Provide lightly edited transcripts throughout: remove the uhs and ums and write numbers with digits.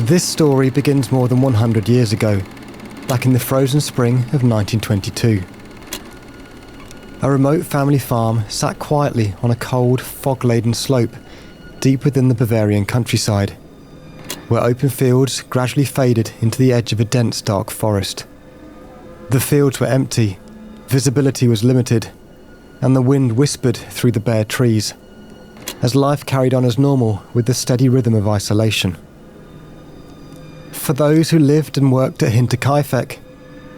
This story begins more than 100 years ago, back in the frozen spring of 1922. A remote family farm sat quietly on a cold, fog-laden slope deep within the Bavarian countryside, where open fields gradually faded into the edge of a dense, dark forest. The fields were empty, visibility was limited, and the wind whispered through the bare trees, as life carried on as normal with the steady rhythm of isolation. For those who lived and worked at Hinterkaifeck,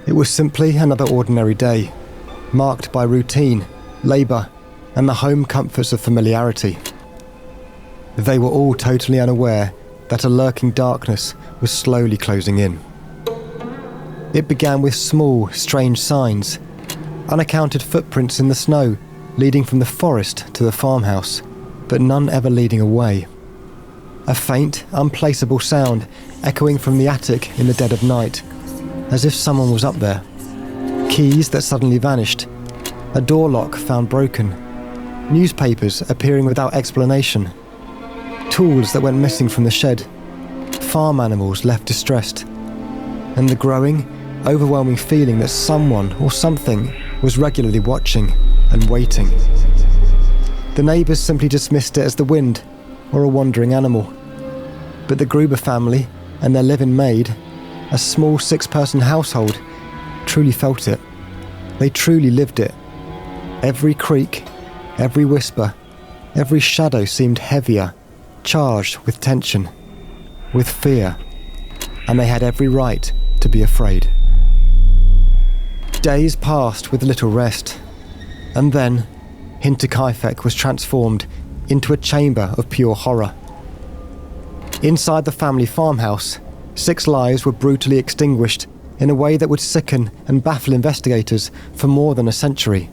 it was simply another ordinary day, marked by routine, labour, and the home comforts of familiarity. They were all totally unaware that a lurking darkness was slowly closing in. It began with small, strange signs, unaccounted footprints in the snow leading from the forest to the farmhouse, but none ever leading away. A faint, unplaceable sound echoing from the attic in the dead of night, as if someone was up there. Keys that suddenly vanished, a door lock found broken, newspapers appearing without explanation, tools that went missing from the shed, farm animals left distressed, and the growing, overwhelming feeling that someone or something was regularly watching and waiting. The neighbours simply dismissed it as the wind or a wandering animal. But the Gruber family and their live-in maid, a small 6-person household, truly felt it. They truly lived it. Every creak, every whisper, every shadow seemed heavier, charged with tension, with fear, and they had every right to be afraid. Days passed with little rest, and then Hinterkaifeck was transformed into a chamber of pure horror. Inside the family farmhouse, 6 lives were brutally extinguished in a way that would sicken and baffle investigators for more than a century.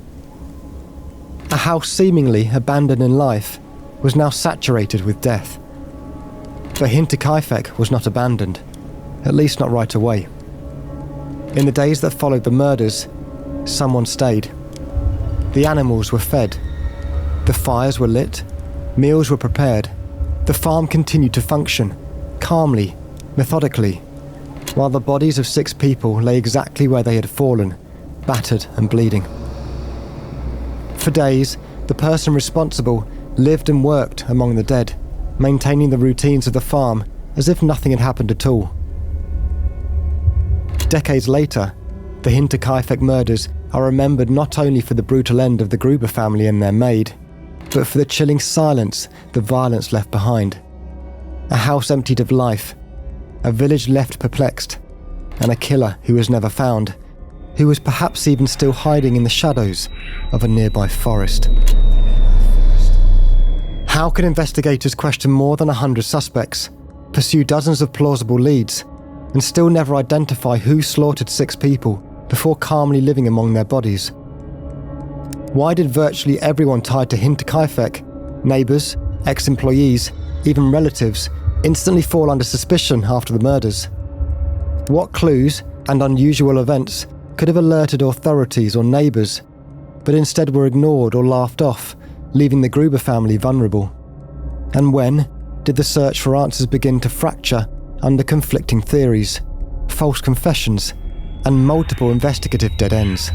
A house seemingly abandoned in life was now saturated with death. But Hinterkaifeck was not abandoned, at least not right away. In the days that followed the murders, someone stayed. The animals were fed. The fires were lit. Meals were prepared. The farm continued to function, calmly, methodically, while the bodies of 6 people lay exactly where they had fallen, battered and bleeding. For days, the person responsible lived and worked among the dead, maintaining the routines of the farm as if nothing had happened at all. Decades later, the Hinterkaifeck murders are remembered not only for the brutal end of the Gruber family and their maid, but for the chilling silence the violence left behind. A house emptied of life, a village left perplexed, and a killer who was never found, who was perhaps even still hiding in the shadows of a nearby forest. How can investigators question more than 100 suspects, pursue dozens of plausible leads, and still never identify who slaughtered 6 people before calmly living among their bodies? Why did virtually everyone tied to Hinterkaifeck, neighbours, ex-employees, even relatives, instantly fall under suspicion after the murders? What clues and unusual events could have alerted authorities or neighbours, but instead were ignored or laughed off, leaving the Gruber family vulnerable? And when did the search for answers begin to fracture under conflicting theories, false confessions, and multiple investigative dead ends?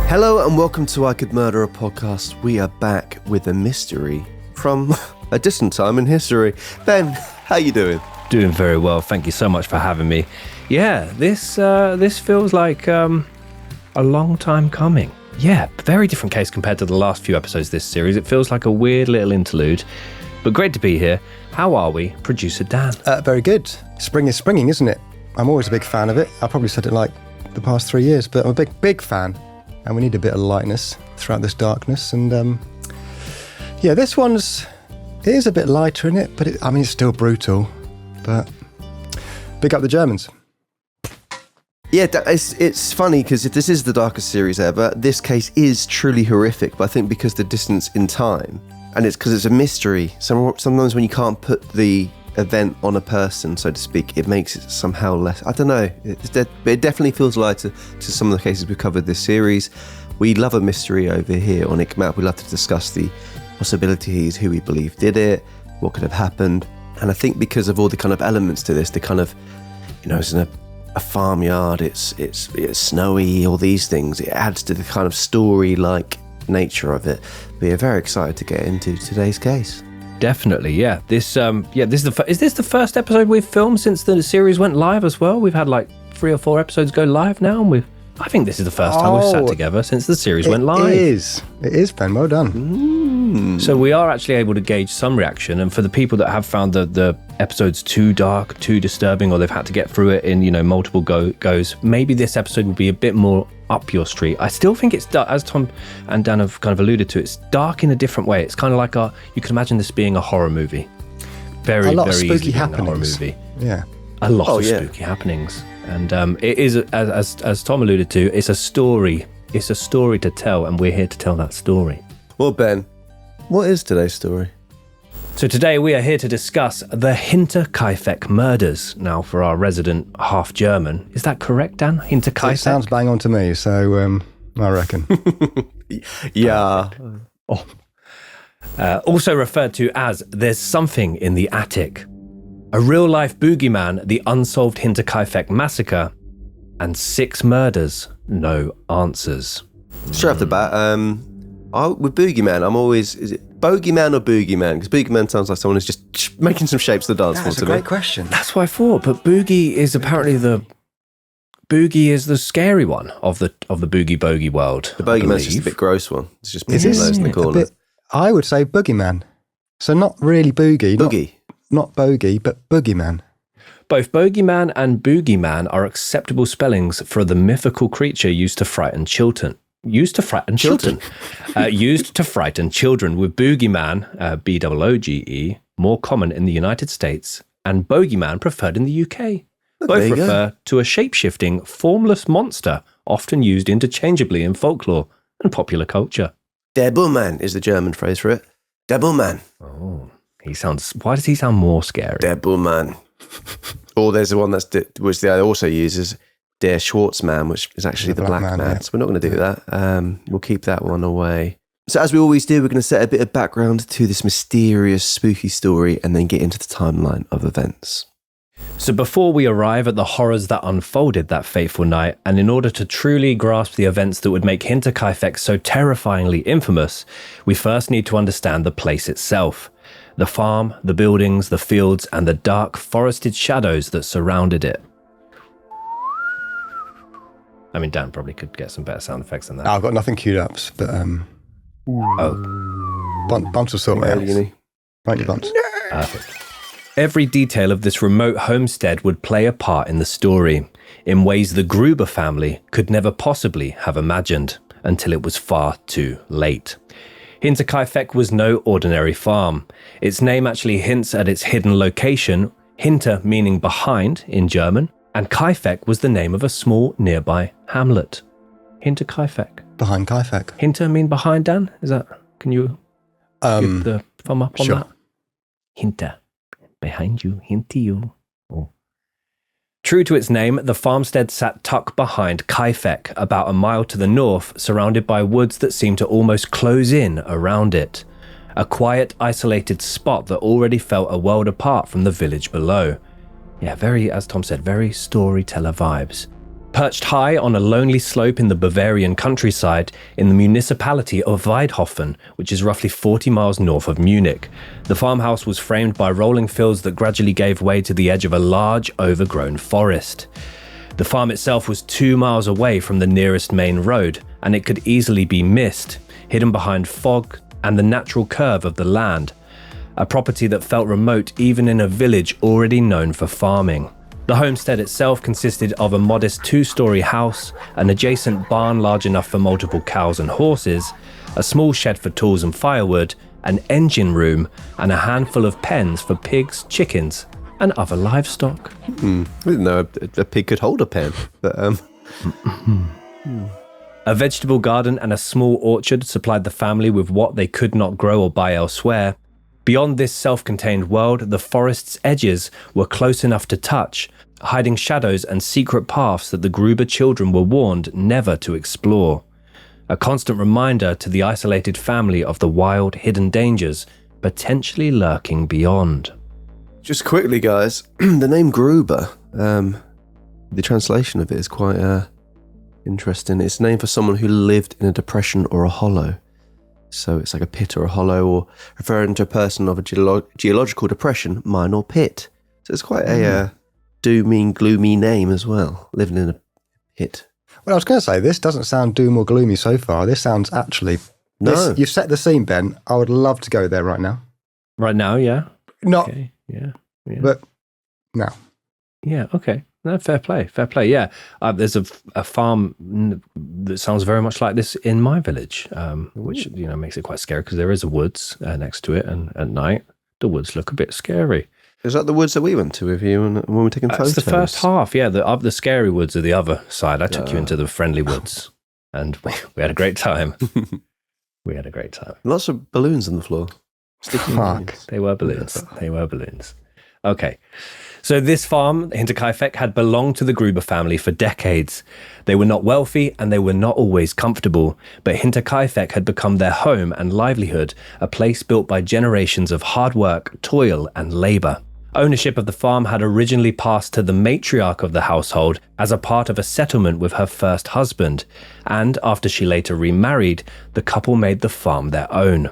Hello and welcome to I Could Murder a Podcast. We are back with a mystery from a distant time in history. Ben, how you doing? Doing very well. Thank you so much for having me. Yeah, this feels like a long time coming. Yeah, very different case compared to the last few episodes of this series. It feels like a weird little interlude, but great to be here. How are we, producer Dan? Very good. Spring is springing, isn't it? I'm always a big fan of it. I probably said it like the past 3 years, but I'm a big fan. And we need a bit of lightness throughout this darkness. And this one's, it is a bit lighter in it, but it's still brutal. But big up the Germans. Yeah, it's funny because if this is the darkest series ever, this case is truly horrific. But I think because the distance in time, and it's because it's a mystery, sometimes when you can't put the event on a person, so to speak, it makes it somehow less, I don't know, it definitely feels lighter to some of the cases we've covered this series. We love a mystery over here on ICMAP. We love to discuss the possibilities, who we believe did it, what could have happened. And I think because of all the kind of elements to this, the kind of, it's in a farmyard, it's snowy, all these things, it adds to the kind of story-like nature of it. But we're very excited to get into today's case. Definitely, yeah. This is this the first episode we've filmed since the series went live as well? We've had like 3 or 4 episodes go live now, and I think this is the first time we've sat together since the series went live. It is, Ben. Well done. So we are actually able to gauge some reaction, and for the people that have found the episodes too dark, too disturbing, or they've had to get through it in multiple goes, maybe this episode will be a bit more up your street. I still think it's dark, as Tom and Dan have kind of alluded to. It's dark in a different way. It's kind of like you can imagine this being a horror movie. Very, a lot very of spooky easily happenings. A horror movie. Yeah, a lot of spooky happenings, and it is as Tom alluded to. It's a story. It's a story to tell, and we're here to tell that story. Well, Ben, what is today's story? So today we are here to discuss the Hinterkaifeck murders. Now, for our resident half German, is that correct, Dan? Hinterkaifeck? It sounds bang on to me, so I reckon. Yeah. Also referred to as There's Something in the Attic. A real-life boogeyman, the Unsolved Hinterkaifeck massacre, and 6 murders, no answers. Straight off the bat, with boogeyman, I'm always, is it bogeyman or boogeyman? Because boogeyman sounds like someone who's just making some shapes to the dance floor to me. That's a great question. That's what I thought, but boogie is apparently the scary one of the boogie bogey world. The bogeyman's just a bit gross one. It's just putting Is those in the corner. I would say boogeyman. So not really boogie. Boogie. Not bogey, but boogeyman. Both bogeyman and boogeyman are acceptable spellings for the mythical creature used to frighten children. Used to frighten children, with boogeyman, B-O-O-G-E, more common in the United States, and bogeyman preferred in the UK. Both refer to a shape-shifting, formless monster, often used interchangeably in folklore and popular culture. Der Bullmann is the German phrase for it. Der Bullmann. Oh, why does he sound more scary? Der Bullmann. Or there's the one which they also uses, Der Schwarzmann, which is actually the black man. Yeah. So we're not going to do that. We'll keep that one away. So as we always do, we're going to set a bit of background to this mysterious, spooky story and then get into the timeline of events. So before we arrive at the horrors that unfolded that fateful night, and in order to truly grasp the events that would make Hinterkaifeck so terrifyingly infamous, we first need to understand the place itself. The farm, the buildings, the fields, and the dark forested shadows that surrounded it. I mean, Dan probably could get some better sound effects than that. I've got nothing queued up, but Bumps will sort me out. Won't you, Bumps? Perfect. Every detail of this remote homestead would play a part in the story, in ways the Gruber family could never possibly have imagined, until it was far too late. Hinterkaifeck was no ordinary farm. Its name actually hints at its hidden location, Hinter meaning behind in German, and Kaifeck was the name of a small nearby hamlet. Hinterkaifeck. Behind Kaifeck. Hinter mean behind, Dan? Can you give the thumb up on that? Hinter. Behind you, hinter you. Oh. True to its name, the farmstead sat tucked behind Kaifeck, about a mile to the north, surrounded by woods that seemed to almost close in around it. A quiet, isolated spot that already felt a world apart from the village below. Yeah, very, as Tom said, very storyteller vibes. Perched high on a lonely slope in the Bavarian countryside in the municipality of Weidhofen, which is roughly 40 miles north of Munich, the farmhouse was framed by rolling fields that gradually gave way to the edge of a large, overgrown forest. The farm itself was 2 miles away from the nearest main road, and it could easily be missed, hidden behind fog and the natural curve of the land. A property that felt remote even in a village already known for farming. The homestead itself consisted of a modest 2-story house, an adjacent barn large enough for multiple cows and horses, a small shed for tools and firewood, an engine room, and a handful of pens for pigs, chickens, and other livestock. I didn't know a pig could hold a pen, but A vegetable garden and a small orchard supplied the family with what they could not grow or buy elsewhere. Beyond this self-contained world, the forest's edges were close enough to touch, hiding shadows and secret paths that the Gruber children were warned never to explore. A constant reminder to the isolated family of the wild, hidden dangers potentially lurking beyond. just quickly, guys, the name Gruber, the translation of it is quite interesting. It's named for someone who lived in a depression or a hollow. So it's like a pit or a hollow, or referring to a person of a geological depression, mine or pit. So it's quite a doomy, gloomy name as well, living in a pit. Well, I was going to say, this doesn't sound doom or gloomy so far. This sounds actually... No. You've set the scene, Ben. I would love to go there right now. Right now, yeah? Not... Okay, yeah. But, no. Yeah, okay. No, fair play, yeah. There's a farm that sounds very much like this in my village, which, makes it quite scary because there is a woods next to it, and at night, the woods look a bit scary. Is that the woods that we went to with you when we were taking photos? It's the first half, yeah. The scary woods are the other side. I took you into the friendly woods, and we had a great time. Lots of balloons on the floor. Fuck. They were balloons. Okay. So this farm, Hinterkaifeck, had belonged to the Gruber family for decades. They were not wealthy and they were not always comfortable, but Hinterkaifeck had become their home and livelihood, a place built by generations of hard work, toil, and labour. Ownership of the farm had originally passed to the matriarch of the household as a part of a settlement with her first husband, and after she later remarried, the couple made the farm their own.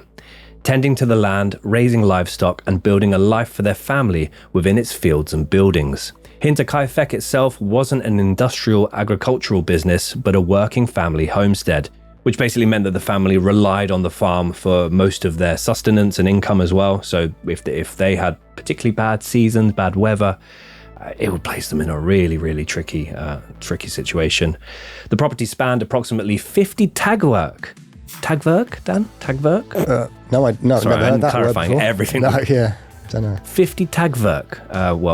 Tending to the land, raising livestock, and building a life for their family within its fields and buildings. Hinterkaifeck itself wasn't an industrial agricultural business, but a working family homestead, which basically meant that the family relied on the farm for most of their sustenance and income as well. So if they had particularly bad seasons, bad weather, it would place them in a really, really tricky situation. The property spanned approximately 50 tagwerk. Tagwerk, Dan? Tagwerk? No, Sorry, never heard I'm that clarifying word before. everything. No, yeah, don't know. 50 tagwerk,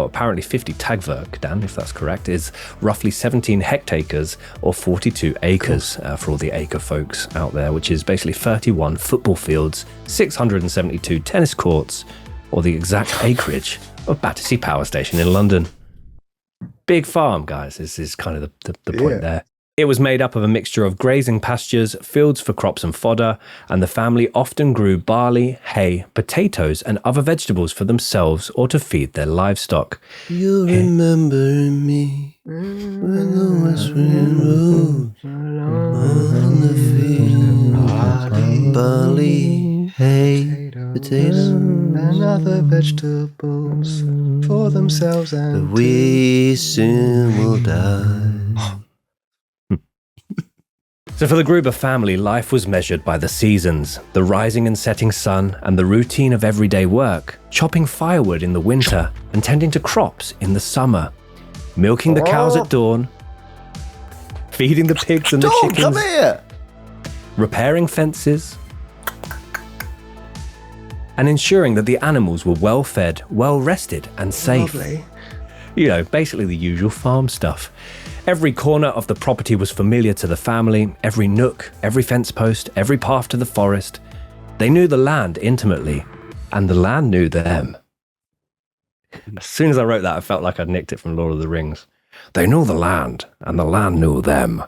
apparently 50 tagwerk, Dan, if that's correct, is roughly 17 hectares or 42 acres for all the acre folks out there, which is basically 31 football fields, 672 tennis courts, or the exact acreage of Battersea Power Station in London. Big farm, guys. This is kind of the point there. It was made up of a mixture of grazing pastures, fields for crops and fodder, and the family often grew barley, hay, potatoes, and other vegetables for themselves or to feed their livestock. You remember me when the west wind rose on the field, barley, hay, potatoes, and other vegetables for themselves and we soon will die. So for the Gruber family, life was measured by the seasons, the rising and setting sun, and the routine of everyday work, chopping firewood in the winter and tending to crops in the summer, milking the cows at dawn, feeding the pigs and the Dawn, chickens, come here! repairing fences, and ensuring that the animals were well fed, well rested, and safe. Lovely. Basically the usual farm stuff. Every corner of the property was familiar to the family, every nook, every fence post, every path to the forest. They knew the land intimately, and the land knew them. As soon as I wrote that, I felt like I'd nicked it from Lord of the Rings. They knew the land, and the land knew them.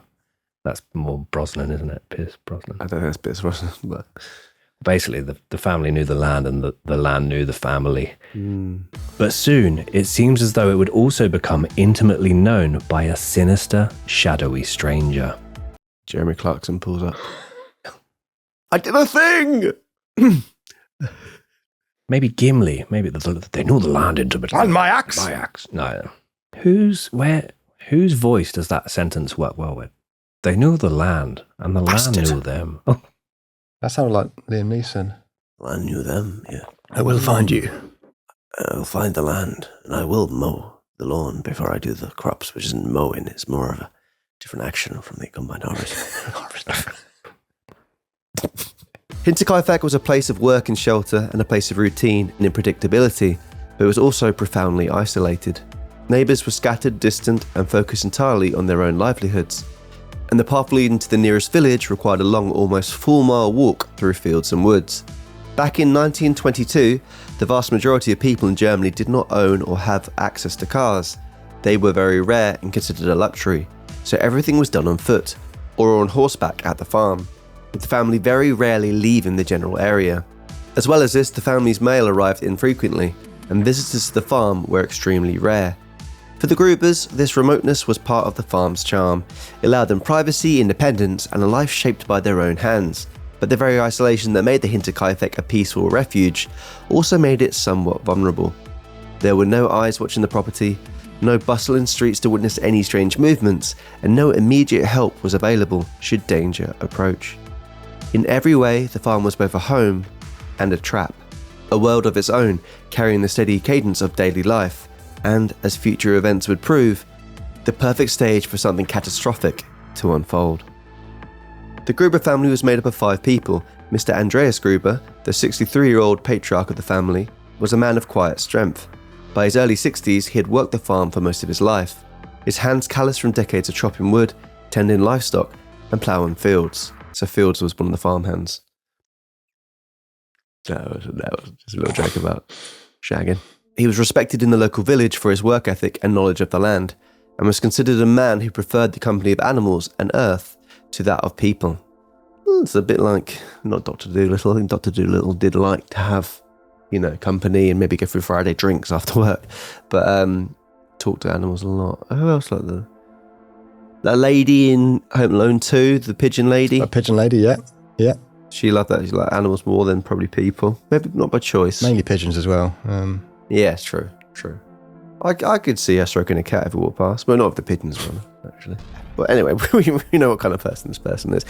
That's more Brosnan, isn't it? Pierce Brosnan. I don't think that's Pierce Brosnan, but... Basically, the family knew the land and the land knew the family. But soon, it seems as though it would also become intimately known by a sinister, shadowy stranger. Jeremy Clarkson pulls up. I did a thing! Maybe Gimli. Maybe they knew the land intimately. And my axe! My axe. No. Whose voice does that sentence work well with? They knew the land, and the land knew them. Oh. That sounded like Liam Neeson. I knew them, yeah. I will find you. I'll find the land, and I will mow the lawn before I do the crops, which isn't mowing, it's more of a different action from the combined harvest. Hinterkaifeck was a place of work and shelter and a place of routine and unpredictability. but it was also profoundly isolated. Neighbours were scattered, distant, and focused entirely on their own livelihoods, and the path leading to the nearest village required a long, almost 4-mile walk through fields and woods. Back in 1922, the vast majority of people in Germany did not own or have access to cars. They were very rare and considered a luxury, so everything was done on foot, or on horseback at the farm, with the family very rarely leaving the general area. As well as this, the family's mail arrived infrequently, and visitors to the farm were extremely rare. For the Grubers, this remoteness was part of the farm's charm. It allowed them privacy, independence, and a life shaped by their own hands. But the very isolation that made the Hinterkaifeck a peaceful refuge also made it somewhat vulnerable. There were no eyes watching the property, no bustling streets to witness any strange movements, and no immediate help was available should danger approach. In every way, the farm was both a home and a trap, a world of its own, carrying the steady cadence of daily life, and, as future events would prove, the perfect stage for something catastrophic to unfold. The Gruber family was made up of 5 people. Mr. Andreas Gruber, the 63-year-old patriarch of the family, was a man of quiet strength. By his early 60s, he had worked the farm for most of his life, his hands calloused from decades of chopping wood, tending livestock, and ploughing fields. So Fields was one of the farmhands. That was just a little joke about shagging. He was respected in the local village for his work ethic and knowledge of the land, and was considered a man who preferred the company of animals and earth to that of people. It's a bit like, not Dr. Dolittle. I think Dr. Dolittle did like to have, company and maybe go for Friday drinks after work, but talk to animals a lot. Who else like that lady in Home Alone 2, the pigeon lady? A pigeon lady, yeah. She loved that. She liked animals more than probably people. Maybe not by choice. Mainly pigeons as well. Yeah, it's true. I could see her stroking a cat if it walked past. Well, not if the pigeons were, actually. But anyway, we know what kind of person this person is.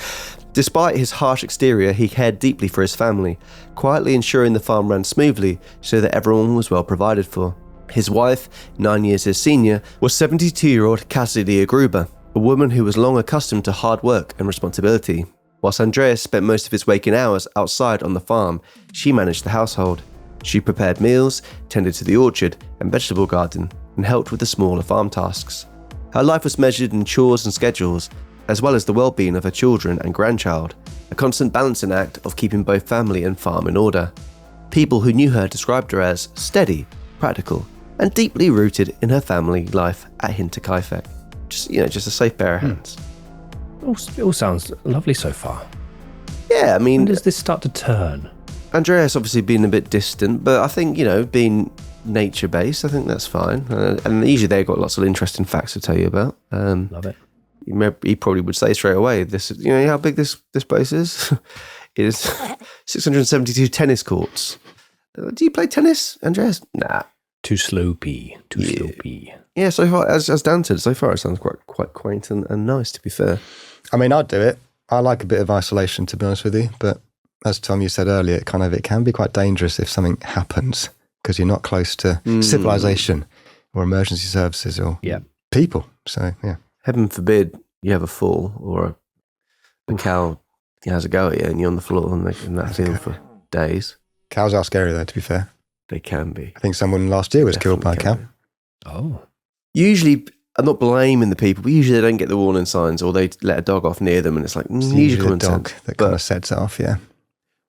Despite his harsh exterior, he cared deeply for his family, quietly ensuring the farm ran smoothly so that everyone was well provided for. His wife, 9 years his senior, was 72-year-old Cassidy Gruber, a woman who was long accustomed to hard work and responsibility. Whilst Andreas spent most of his waking hours outside on the farm, she managed the household. She prepared meals, tended to the orchard and vegetable garden, and helped with the smaller farm tasks. Her life was measured in chores and schedules, as well as the well-being of her children and grandchild, a constant balancing act of keeping both family and farm in order. People who knew her described her as steady, practical, and deeply rooted in her family life at Hinterkaifeck. Just a safe pair of hands. It all sounds lovely so far. Yeah, I mean... When does this start to turn? Andreas obviously being a bit distant, but I think, being nature-based, I think that's fine. And usually they've got lots of interesting facts to tell you about. Love it. He probably would say straight away, this is, how big this place is? It is 672 tennis courts. Do you play tennis, Andreas? Nah. Too sloopy. Yeah, so far, as Dan said, so far it sounds quite quaint and nice, to be fair. I mean, I'd do it. I like a bit of isolation, to be honest with you, but as Tom, you said earlier, it can be quite dangerous if something happens because you're not close to civilization or emergency services or people. So, yeah. Heaven forbid you have a fall or a cow has a go at you and you're on the floor in that field for days. Cows are scary, though, to be fair. They can be. I think someone last year was killed by a cow. Oh. Usually, I'm not blaming the people, but usually they don't get the warning signs or they let a dog off near them and it's like, usually a dog that kind of sets it off, yeah.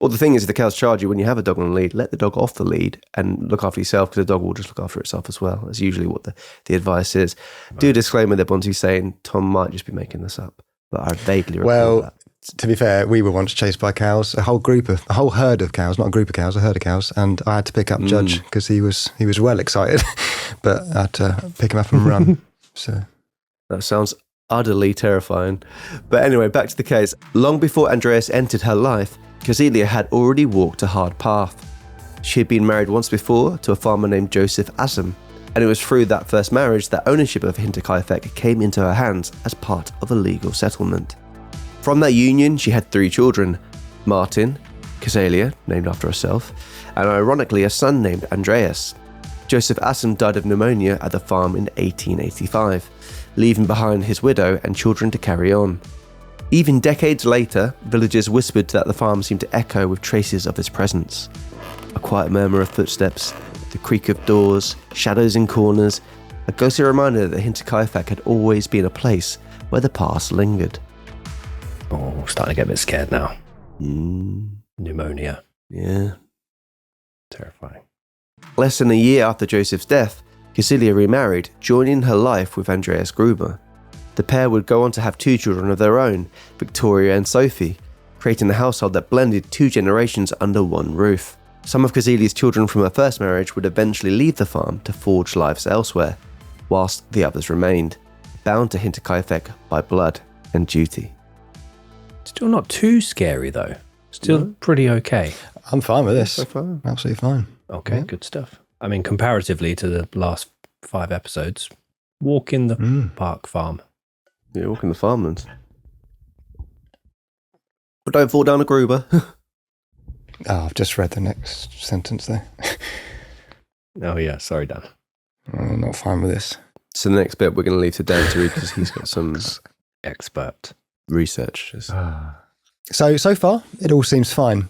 Well, the thing is, if the cows charge you when you have a dog on the lead, let the dog off the lead and look after yourself because the dog will just look after itself as well. That's usually what the advice is. Right. Do a disclaimer there, Bonzi, saying Tom might just be making this up, but I vaguely recall that. To be fair, we were once chased by cows, a whole herd of cows, not a group of cows, a herd of cows, and I had to pick up Judge because he was well excited, but I had to pick him up and run. So that sounds utterly terrifying. But anyway, back to the case. Long before Andreas entered her life, Casilia had already walked a hard path. She had been married once before to a farmer named Joseph Assam, and it was through that first marriage that ownership of Hinterkaifeck came into her hands as part of a legal settlement. From that union, she had 3 children, Martin, Casilia, named after herself, and ironically a son named Andreas. Joseph Assam died of pneumonia at the farm in 1885, leaving behind his widow and children to carry on. Even decades later, villagers whispered that the farm seemed to echo with traces of his presence. A quiet murmur of footsteps, the creak of doors, shadows in corners, a ghostly reminder that Hinterkaifeck had always been a place where the past lingered. Oh, starting to get a bit scared now. Pneumonia. Yeah. Terrifying. Less than a year after Joseph's death, Cecilia remarried, joining her life with Andreas Gruber. The pair would go on to have 2 children of their own, Victoria and Sophie, creating a household that blended 2 generations under one roof. Some of Cecilia's children from her first marriage would eventually leave the farm to forge lives elsewhere, whilst the others remained, bound to Hinterkaifeck by blood and duty. Still not too scary, though. Still pretty okay. I'm fine with this. So far. Absolutely fine. Okay, good stuff. I mean, comparatively to the last 5 episodes, walk in the park farm. Yeah, walk in the farmlands. But don't fall down a Gruber. I've just read the next sentence there. Oh, yeah. Sorry, Dan. I'm not fine with this. So the next bit we're going to leave to Dan to read because he's got some Expert. research. So far, it all seems fine.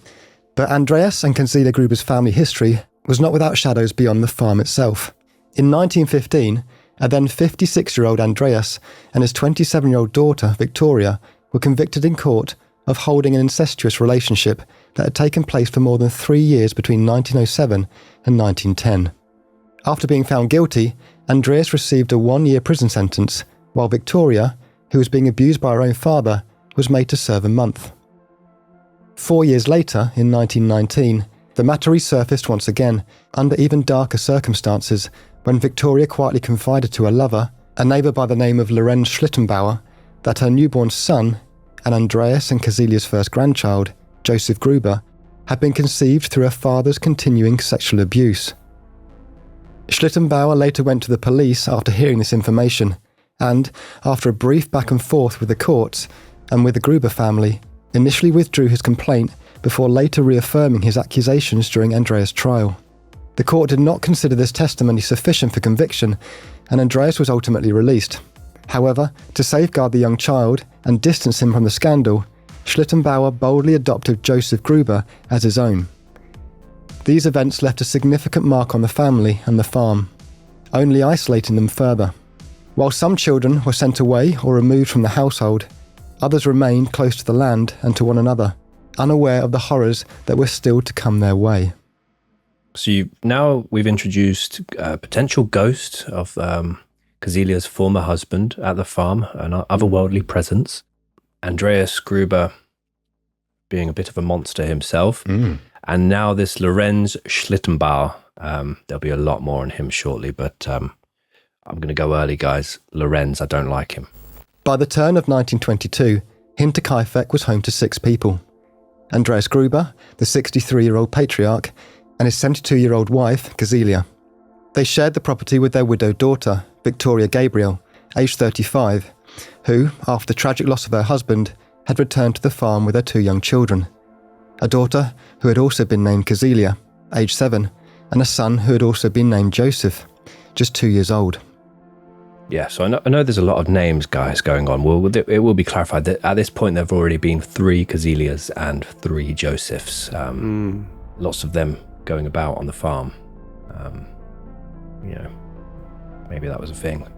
But Andreas and Cecilia Gruber's family history was not without shadows beyond the farm itself. In 1915, a then 56-year-old Andreas and his 27-year-old daughter, Victoria, were convicted in court of holding an incestuous relationship that had taken place for more than 3 years between 1907 and 1910. After being found guilty, Andreas received a 1-year prison sentence, while Victoria, who was being abused by her own father, was made to serve a month. 4 years later, in 1919, the matter resurfaced once again, under even darker circumstances, when Victoria quietly confided to her lover, a neighbour by the name of Lorenz Schlittenbauer, that her newborn son, and Andreas and Cecilia's first grandchild, Joseph Gruber, had been conceived through her father's continuing sexual abuse. Schlittenbauer later went to the police after hearing this information, and, after a brief back and forth with the courts and with the Gruber family, initially withdrew his complaint before later reaffirming his accusations during Andreas' trial. The court did not consider this testimony sufficient for conviction, and Andreas was ultimately released. However, to safeguard the young child and distance him from the scandal, Schlittenbauer boldly adopted Joseph Gruber as his own. These events left a significant mark on the family and the farm, only isolating them further. While some children were sent away or removed from the household, others remained close to the land and to one another, unaware of the horrors that were still to come their way. So now we've introduced a potential ghost of Cecilia's former husband at the farm, an otherworldly presence. Andreas Gruber being a bit of a monster himself. And now this Lorenz Schlittenbauer. There'll be a lot more on him shortly, but I'm going to go early, guys. Lorenz, I don't like him. By the turn of 1922, Hinterkaifeck was home to 6 people. Andreas Gruber, the 63-year-old patriarch, and his 72-year-old wife, Cecilia. They shared the property with their widowed daughter, Victoria Gabriel, aged 35, who, after the tragic loss of her husband, had returned to the farm with her 2 young children. A daughter who had also been named Cecilia, aged 7, and a son who had also been named Joseph, just 2 years old. Yeah, so I know there's a lot of names, guys, going on. It will be clarified that at this point there have already been 3 Cecilias and 3 Josephs. Lots of them going about on the farm. Maybe that was a thing.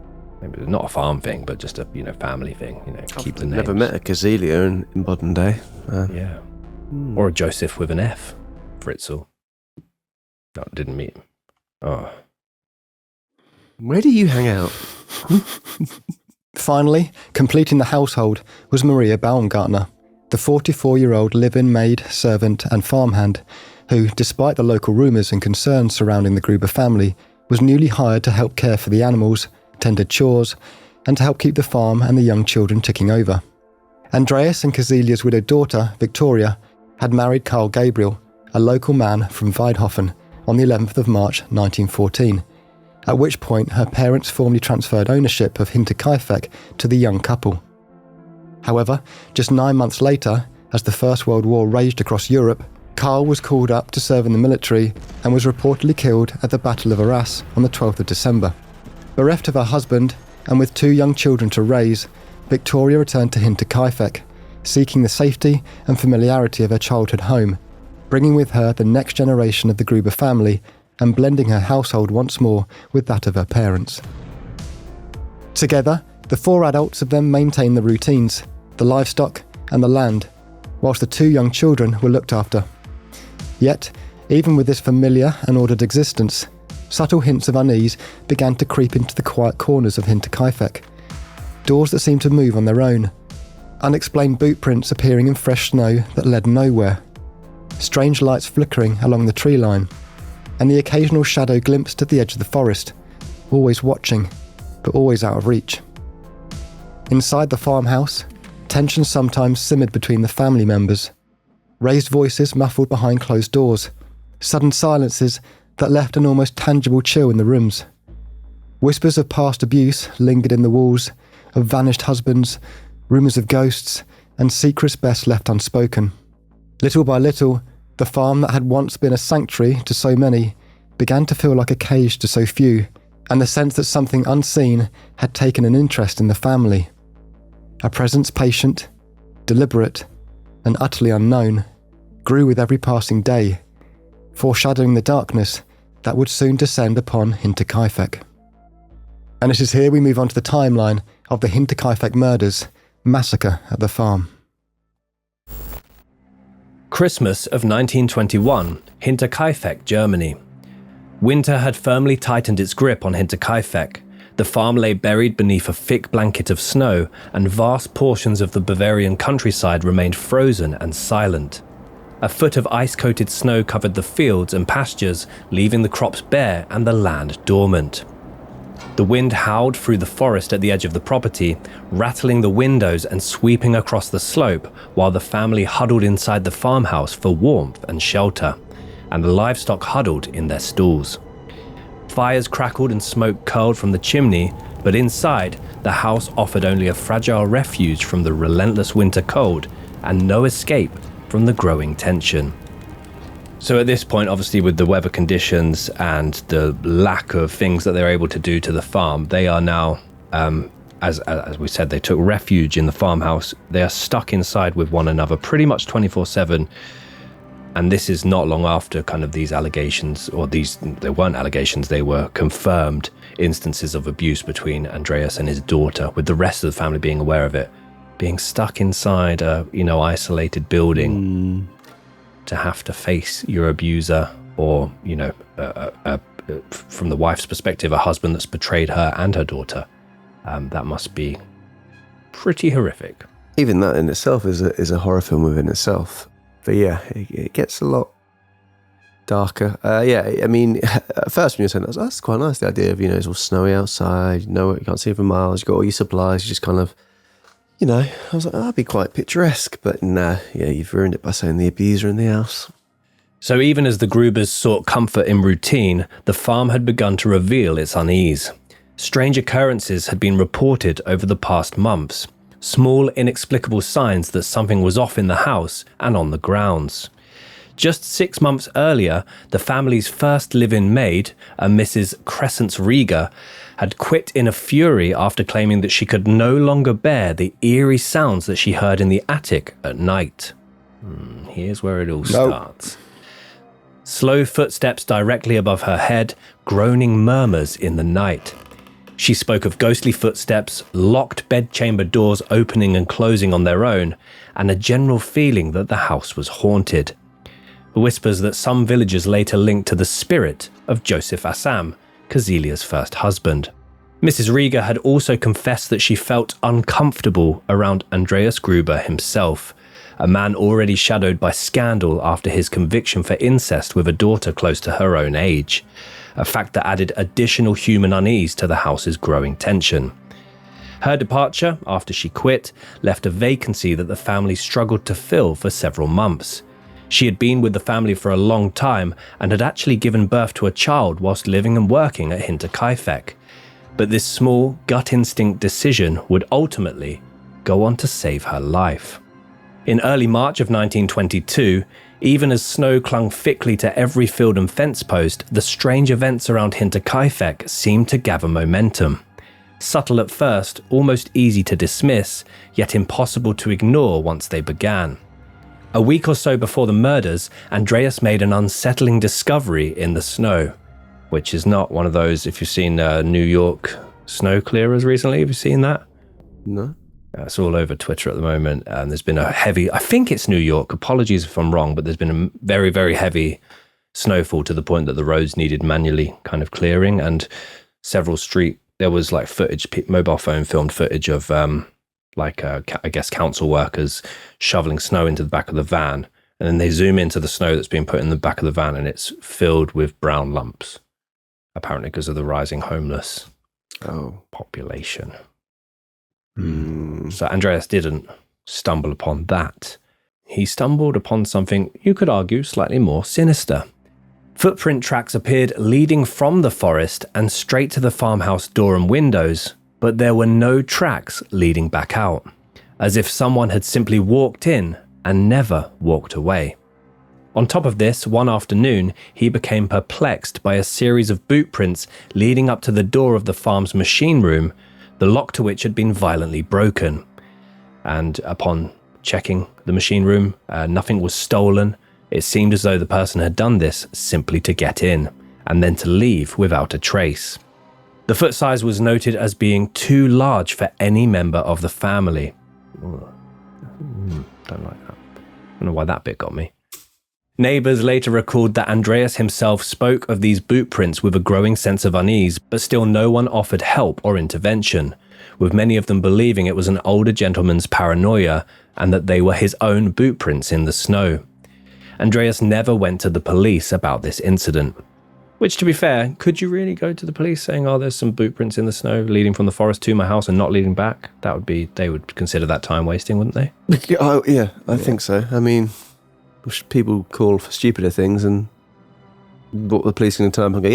Maybe not a farm thing, but just a family thing. Keep the names. Never met a Cecilia in modern day. Yeah, or a Joseph with an F, Fritzl. No, didn't meet him. Oh. Where do you hang out? Finally, completing the household was Maria Baumgartner, the 44-year-old live-in maid, servant and farmhand, who, despite the local rumours and concerns surrounding the Gruber family, was newly hired to help care for the animals, tended chores, and to help keep the farm and the young children ticking over. Andreas and Cecilia's widowed daughter, Victoria, had married Carl Gabriel, a local man from Weidhofen, on the 11th of March 1914, at which point her parents formally transferred ownership of Hinterkaifeck to the young couple. However, just 9 months later, as the First World War raged across Europe, Carl was called up to serve in the military and was reportedly killed at the Battle of Arras on the 12th of December. Bereft of her husband and with 2 young children to raise, Victoria returned to Hinterkaifeck, seeking the safety and familiarity of her childhood home, bringing with her the next generation of the Gruber family and blending her household once more with that of her parents. Together, the 4 adults of them maintained the routines, the livestock and the land, whilst the 2 young children were looked after. Yet, even with this familiar and ordered existence, subtle hints of unease began to creep into the quiet corners of Hinterkaifeck. Doors that seemed to move on their own, unexplained boot prints appearing in fresh snow that led nowhere, strange lights flickering along the tree line, and the occasional shadow glimpsed at the edge of the forest, always watching, but always out of reach. Inside the farmhouse, tension sometimes simmered between the family members. Raised voices muffled behind closed doors, sudden silences that left an almost tangible chill in the rooms. Whispers of past abuse lingered in the walls, of vanished husbands, rumours of ghosts, and secrets best left unspoken. Little by little, the farm that had once been a sanctuary to so many began to feel like a cage to so few, and the sense that something unseen had taken an interest in the family. A presence patient, deliberate, and utterly unknown grew with every passing day, foreshadowing the darkness that would soon descend upon Hinterkaifeck. And it is here we move on to the timeline of the Hinterkaifeck murders, massacre at the farm. Christmas of 1921, Hinterkaifeck, Germany. Winter had firmly tightened its grip on Hinterkaifeck. The farm lay buried beneath a thick blanket of snow, and vast portions of the Bavarian countryside remained frozen and silent. A foot of ice-coated snow covered the fields and pastures, leaving the crops bare and the land dormant. The wind howled through the forest at the edge of the property, rattling the windows and sweeping across the slope, while the family huddled inside the farmhouse for warmth and shelter, and the livestock huddled in their stalls. Fires crackled and smoke curled from the chimney, but inside, the house offered only a fragile refuge from the relentless winter cold and no escape from the growing tension. So at this point, obviously with the weather conditions and the lack of things that they're able to do to the farm, they are now, as we said, they took refuge in the farmhouse. They are stuck inside with one another pretty much 24/7. And this is not long after kind of these allegations, or they weren't allegations, they were confirmed instances of abuse between Andreas and his daughter, with the rest of the family being aware of it. Being stuck inside a, isolated building to have to face your abuser, or, from the wife's perspective, a husband that's betrayed her and her daughter. That must be pretty horrific. Even that in itself is a horror film within itself. But yeah, it gets a lot darker. I mean, at first when you were saying that, that's quite nice, the idea of, it's all snowy outside, you can't see it for miles, you've got all your supplies, you just kind of, I was like, that'd be quite picturesque. But nah, you've ruined it by saying the abuser in the house. So even as the Grubers sought comfort in routine, the farm had begun to reveal its unease. Strange occurrences had been reported over the past months. Small, inexplicable signs that something was off in the house and on the grounds. Just 6 months earlier, the family's first live-in maid, a Mrs. Crescence Rieger, had quit in a fury after claiming that she could no longer bear the eerie sounds that she heard in the attic at night. Here's where it all starts. Slow footsteps directly above her head, groaning murmurs in the night. She spoke of ghostly footsteps, locked bedchamber doors opening and closing on their own, and a general feeling that the house was haunted. Whispers that some villagers later linked to the spirit of Joseph Assam, Kazilia's first husband. Mrs. Rieger had also confessed that she felt uncomfortable around Andreas Gruber himself, a man already shadowed by scandal after his conviction for incest with a daughter close to her own age. A fact that added additional human unease to the house's growing tension. Her departure, after she quit, left a vacancy that the family struggled to fill for several months. She had been with the family for a long time and had actually given birth to a child whilst living and working at Hinterkaifeck. But this small, gut instinct decision would ultimately go on to save her life. In early March of 1922, even as snow clung thickly to every field and fence post, the strange events around Hinterkaifeck seemed to gather momentum. Subtle at first, almost easy to dismiss, yet impossible to ignore once they began. A week or so before the murders, Andreas made an unsettling discovery in the snow. which is not one of those, if you've seen New York snow clearers recently, have you seen that? No. It's all over Twitter at the moment. And there's been a heavy, I think it's New York, apologies if I'm wrong, but there's been a very, very heavy snowfall to the point that the roads needed manually kind of clearing, and there was like footage, mobile phone filmed footage of I guess council workers shoveling snow into the back of the van, and then they zoom into the snow that's being put in the back of the van, and it's filled with brown lumps, apparently because of the rising homeless population. So Andreas didn't stumble upon that. He stumbled upon something you could argue slightly more sinister. Footprint tracks appeared leading from the forest and straight to the farmhouse door and windows, but there were no tracks leading back out, as if someone had simply walked in and never walked away. On top of this, one afternoon, he became perplexed by a series of boot prints leading up to the door of the farm's machine room, the lock to which had been violently broken. And upon checking the machine room, nothing was stolen. It seemed as though the person had done this simply to get in, and then to leave without a trace. The foot size was noted as being too large for any member of the family. Don't like that. I don't know why that bit got me. Neighbours later recalled that Andreas himself spoke of these boot prints with a growing sense of unease, but still no one offered help or intervention, with many of them believing it was an older gentleman's paranoia and that they were his own boot prints in the snow. Andreas never went to the police about this incident. Which, to be fair, could you really go to the police saying, there's some boot prints in the snow leading from the forest to my house and not leading back? They would consider that time wasting, wouldn't they? Yeah, I think so. I mean, people call for stupider things, and the police can turn up and go,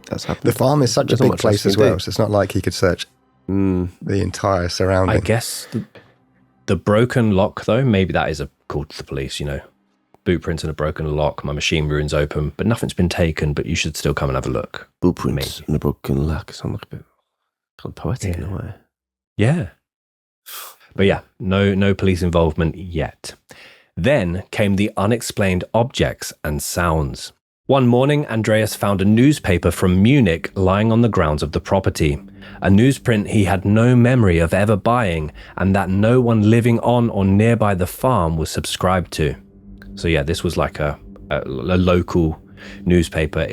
that's happened. The farm is such a big place as well, so it's not like he could search the entire surrounding. I guess the broken lock, though, maybe that is a call to the police, boot prints in a broken lock, my machine room's open, but nothing's been taken, but you should still come and have a look. Boot prints in a broken lock. Sounds like a bit kind of poetic in a way. Yeah. But yeah, no police involvement yet. Then came the unexplained objects and sounds. One morning, Andreas found a newspaper from Munich lying on the grounds of the property, a newsprint he had no memory of ever buying and that no one living on or nearby the farm was subscribed to. So yeah, this was like a local newspaper,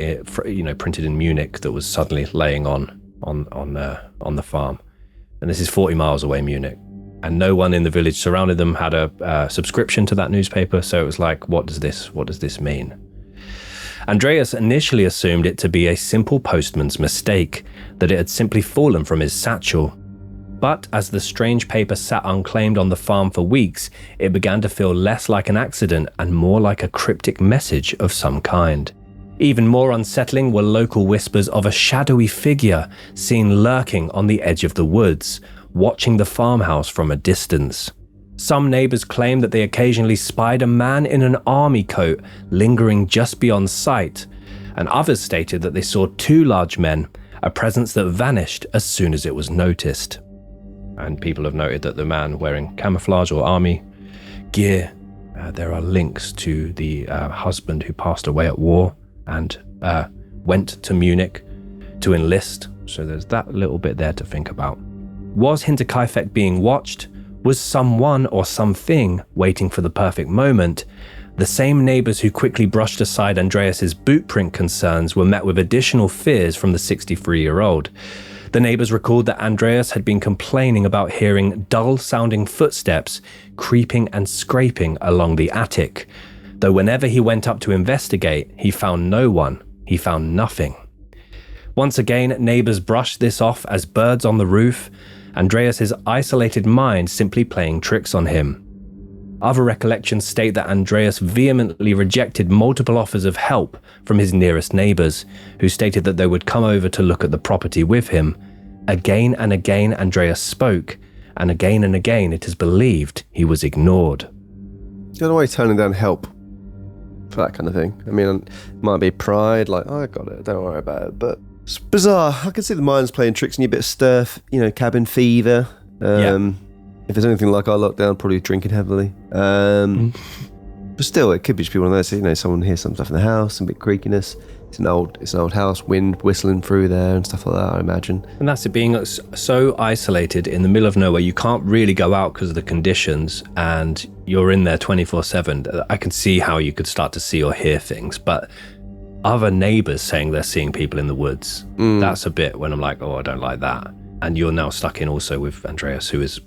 printed in Munich that was suddenly laying on the farm. And this is 40 miles away, Munich. And no one in the village surrounding them had a subscription to that newspaper, so it was like, what does this mean? Andreas initially assumed it to be a simple postman's mistake, that it had simply fallen from his satchel. But as the strange paper sat unclaimed on the farm for weeks, it began to feel less like an accident and more like a cryptic message of some kind. Even more unsettling were local whispers of a shadowy figure seen lurking on the edge of the woods, watching the farmhouse from a distance. Some neighbours claimed that they occasionally spied a man in an army coat lingering just beyond sight, and others stated that they saw two large men, a presence that vanished as soon as it was noticed. And people have noted that the man wearing camouflage or army gear, there are links to the husband who passed away at war and went to Munich to enlist, so there's that little bit there to think about. Was Hinterkaifeck being watched? Was someone or something waiting for the perfect moment? The same neighbours who quickly brushed aside Andreas's boot print concerns were met with additional fears from the 63-year-old. The neighbours recalled that Andreas had been complaining about hearing dull-sounding footsteps creeping and scraping along the attic, though whenever he went up to investigate, he found no one, he found nothing. Once again, neighbours brushed this off as birds on the roof, Andreas's isolated mind simply playing tricks on him. Other recollections state that Andreas vehemently rejected multiple offers of help from his nearest neighbours, who stated that they would come over to look at the property with him. Again and again Andreas spoke, and again it is believed he was ignored. Don't know why he's turning down help for that kind of thing. I mean, it might be pride, like, I got it, don't worry about it, but it's bizarre. I can see the mind's playing tricks and you, a bit of stir, cabin fever. If there's anything like our lockdown, probably drinking heavily. But still, it could be just one of those, someone hears some stuff in the house, some bit creakiness. It's an old house, wind whistling through there and stuff like that, I imagine. And that's it, being so isolated in the middle of nowhere. You can't really go out because of the conditions, and you're in there 24/7. I can see how you could start to see or hear things, but other neighbours saying they're seeing people in the woods, that's a bit when I'm like, oh, I don't like that. And you're now stuck in also with Andreas, who is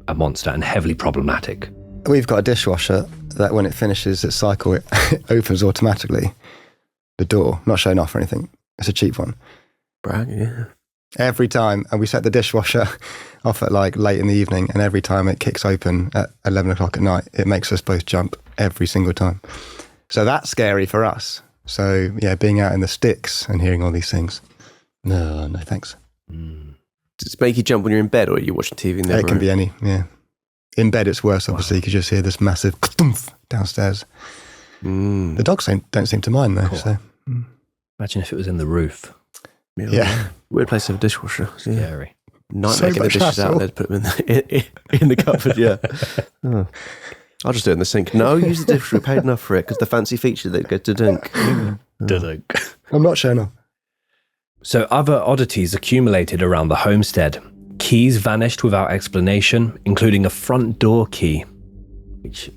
a monster and heavily problematic. We've got a dishwasher that when it finishes its cycle, it opens automatically. The door, not showing off or anything. It's a cheap one. Brag, yeah. Every time, and we set the dishwasher off at like late in the evening, and every time it kicks open at 11 o'clock at night, it makes us both jump every single time. So that's scary for us. So yeah, being out in the sticks and hearing all these things. No thanks. Does it make you jump when you're in bed, or are you watching TV in the It can be any, yeah. In bed it's worse, obviously, because you just hear this massive downstairs. The dogs don't seem to mind though. Cool. So. Imagine if it was in the roof. Yeah. Weird place to have a dishwasher. Yeah. Scary. Nightmare getting the dishes hassle. out there to put them in the cupboard, yeah. Oh. I'll just do it in the sink. No, use the dishwasher. We paid enough for it, because the fancy feature that goes to dunk. I'm not showing off. So other oddities accumulated around the homestead. Keys vanished without explanation, including a front door key, which...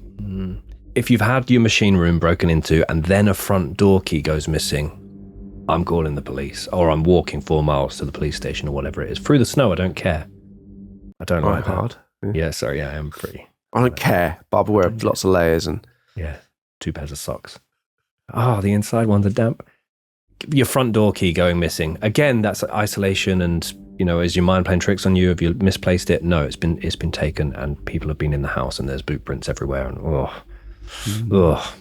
if you've had your machine room broken into and then a front door key goes missing, I'm calling the police, or I'm walking 4 miles to the police station or whatever it is. Through the snow, I don't care. I don't like that. Hard. Yeah, sorry, I am free. I don't care, but I'll wear lots of layers and... Yeah, 2 pairs of socks. The inside ones are damp. Your front door key going missing. Again, that's isolation and, is your mind playing tricks on you? Have you misplaced it? No, it's been taken and people have been in the house and there's boot prints everywhere and Ugh.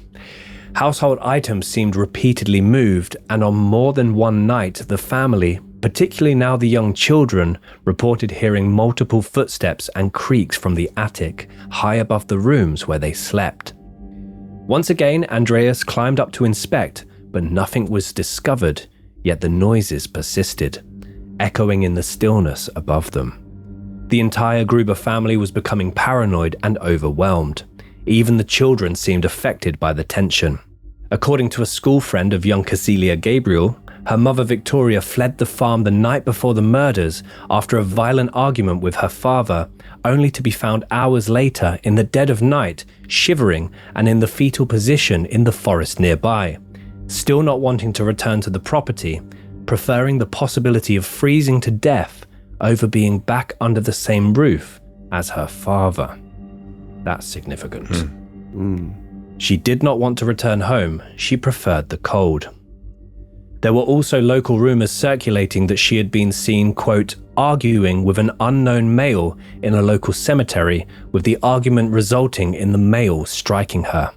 Household items seemed repeatedly moved, and on more than one night, the family, particularly now the young children, reported hearing multiple footsteps and creaks from the attic, high above the rooms where they slept. Once again, Andreas climbed up to inspect, but nothing was discovered, yet the noises persisted, echoing in the stillness above them. The entire Gruber family was becoming paranoid and overwhelmed. Even the children seemed affected by the tension. According to a school friend of young Cecilia Gabriel, her mother Victoria fled the farm the night before the murders after a violent argument with her father, only to be found hours later in the dead of night, shivering and in the fetal position in the forest nearby. Still not wanting to return to the property, preferring the possibility of freezing to death over being back under the same roof as her father. That's significant. She did not want to return home. She preferred the cold. There were also local rumours circulating that she had been seen, quote, arguing with an unknown male in a local cemetery, with the argument resulting in the male striking her.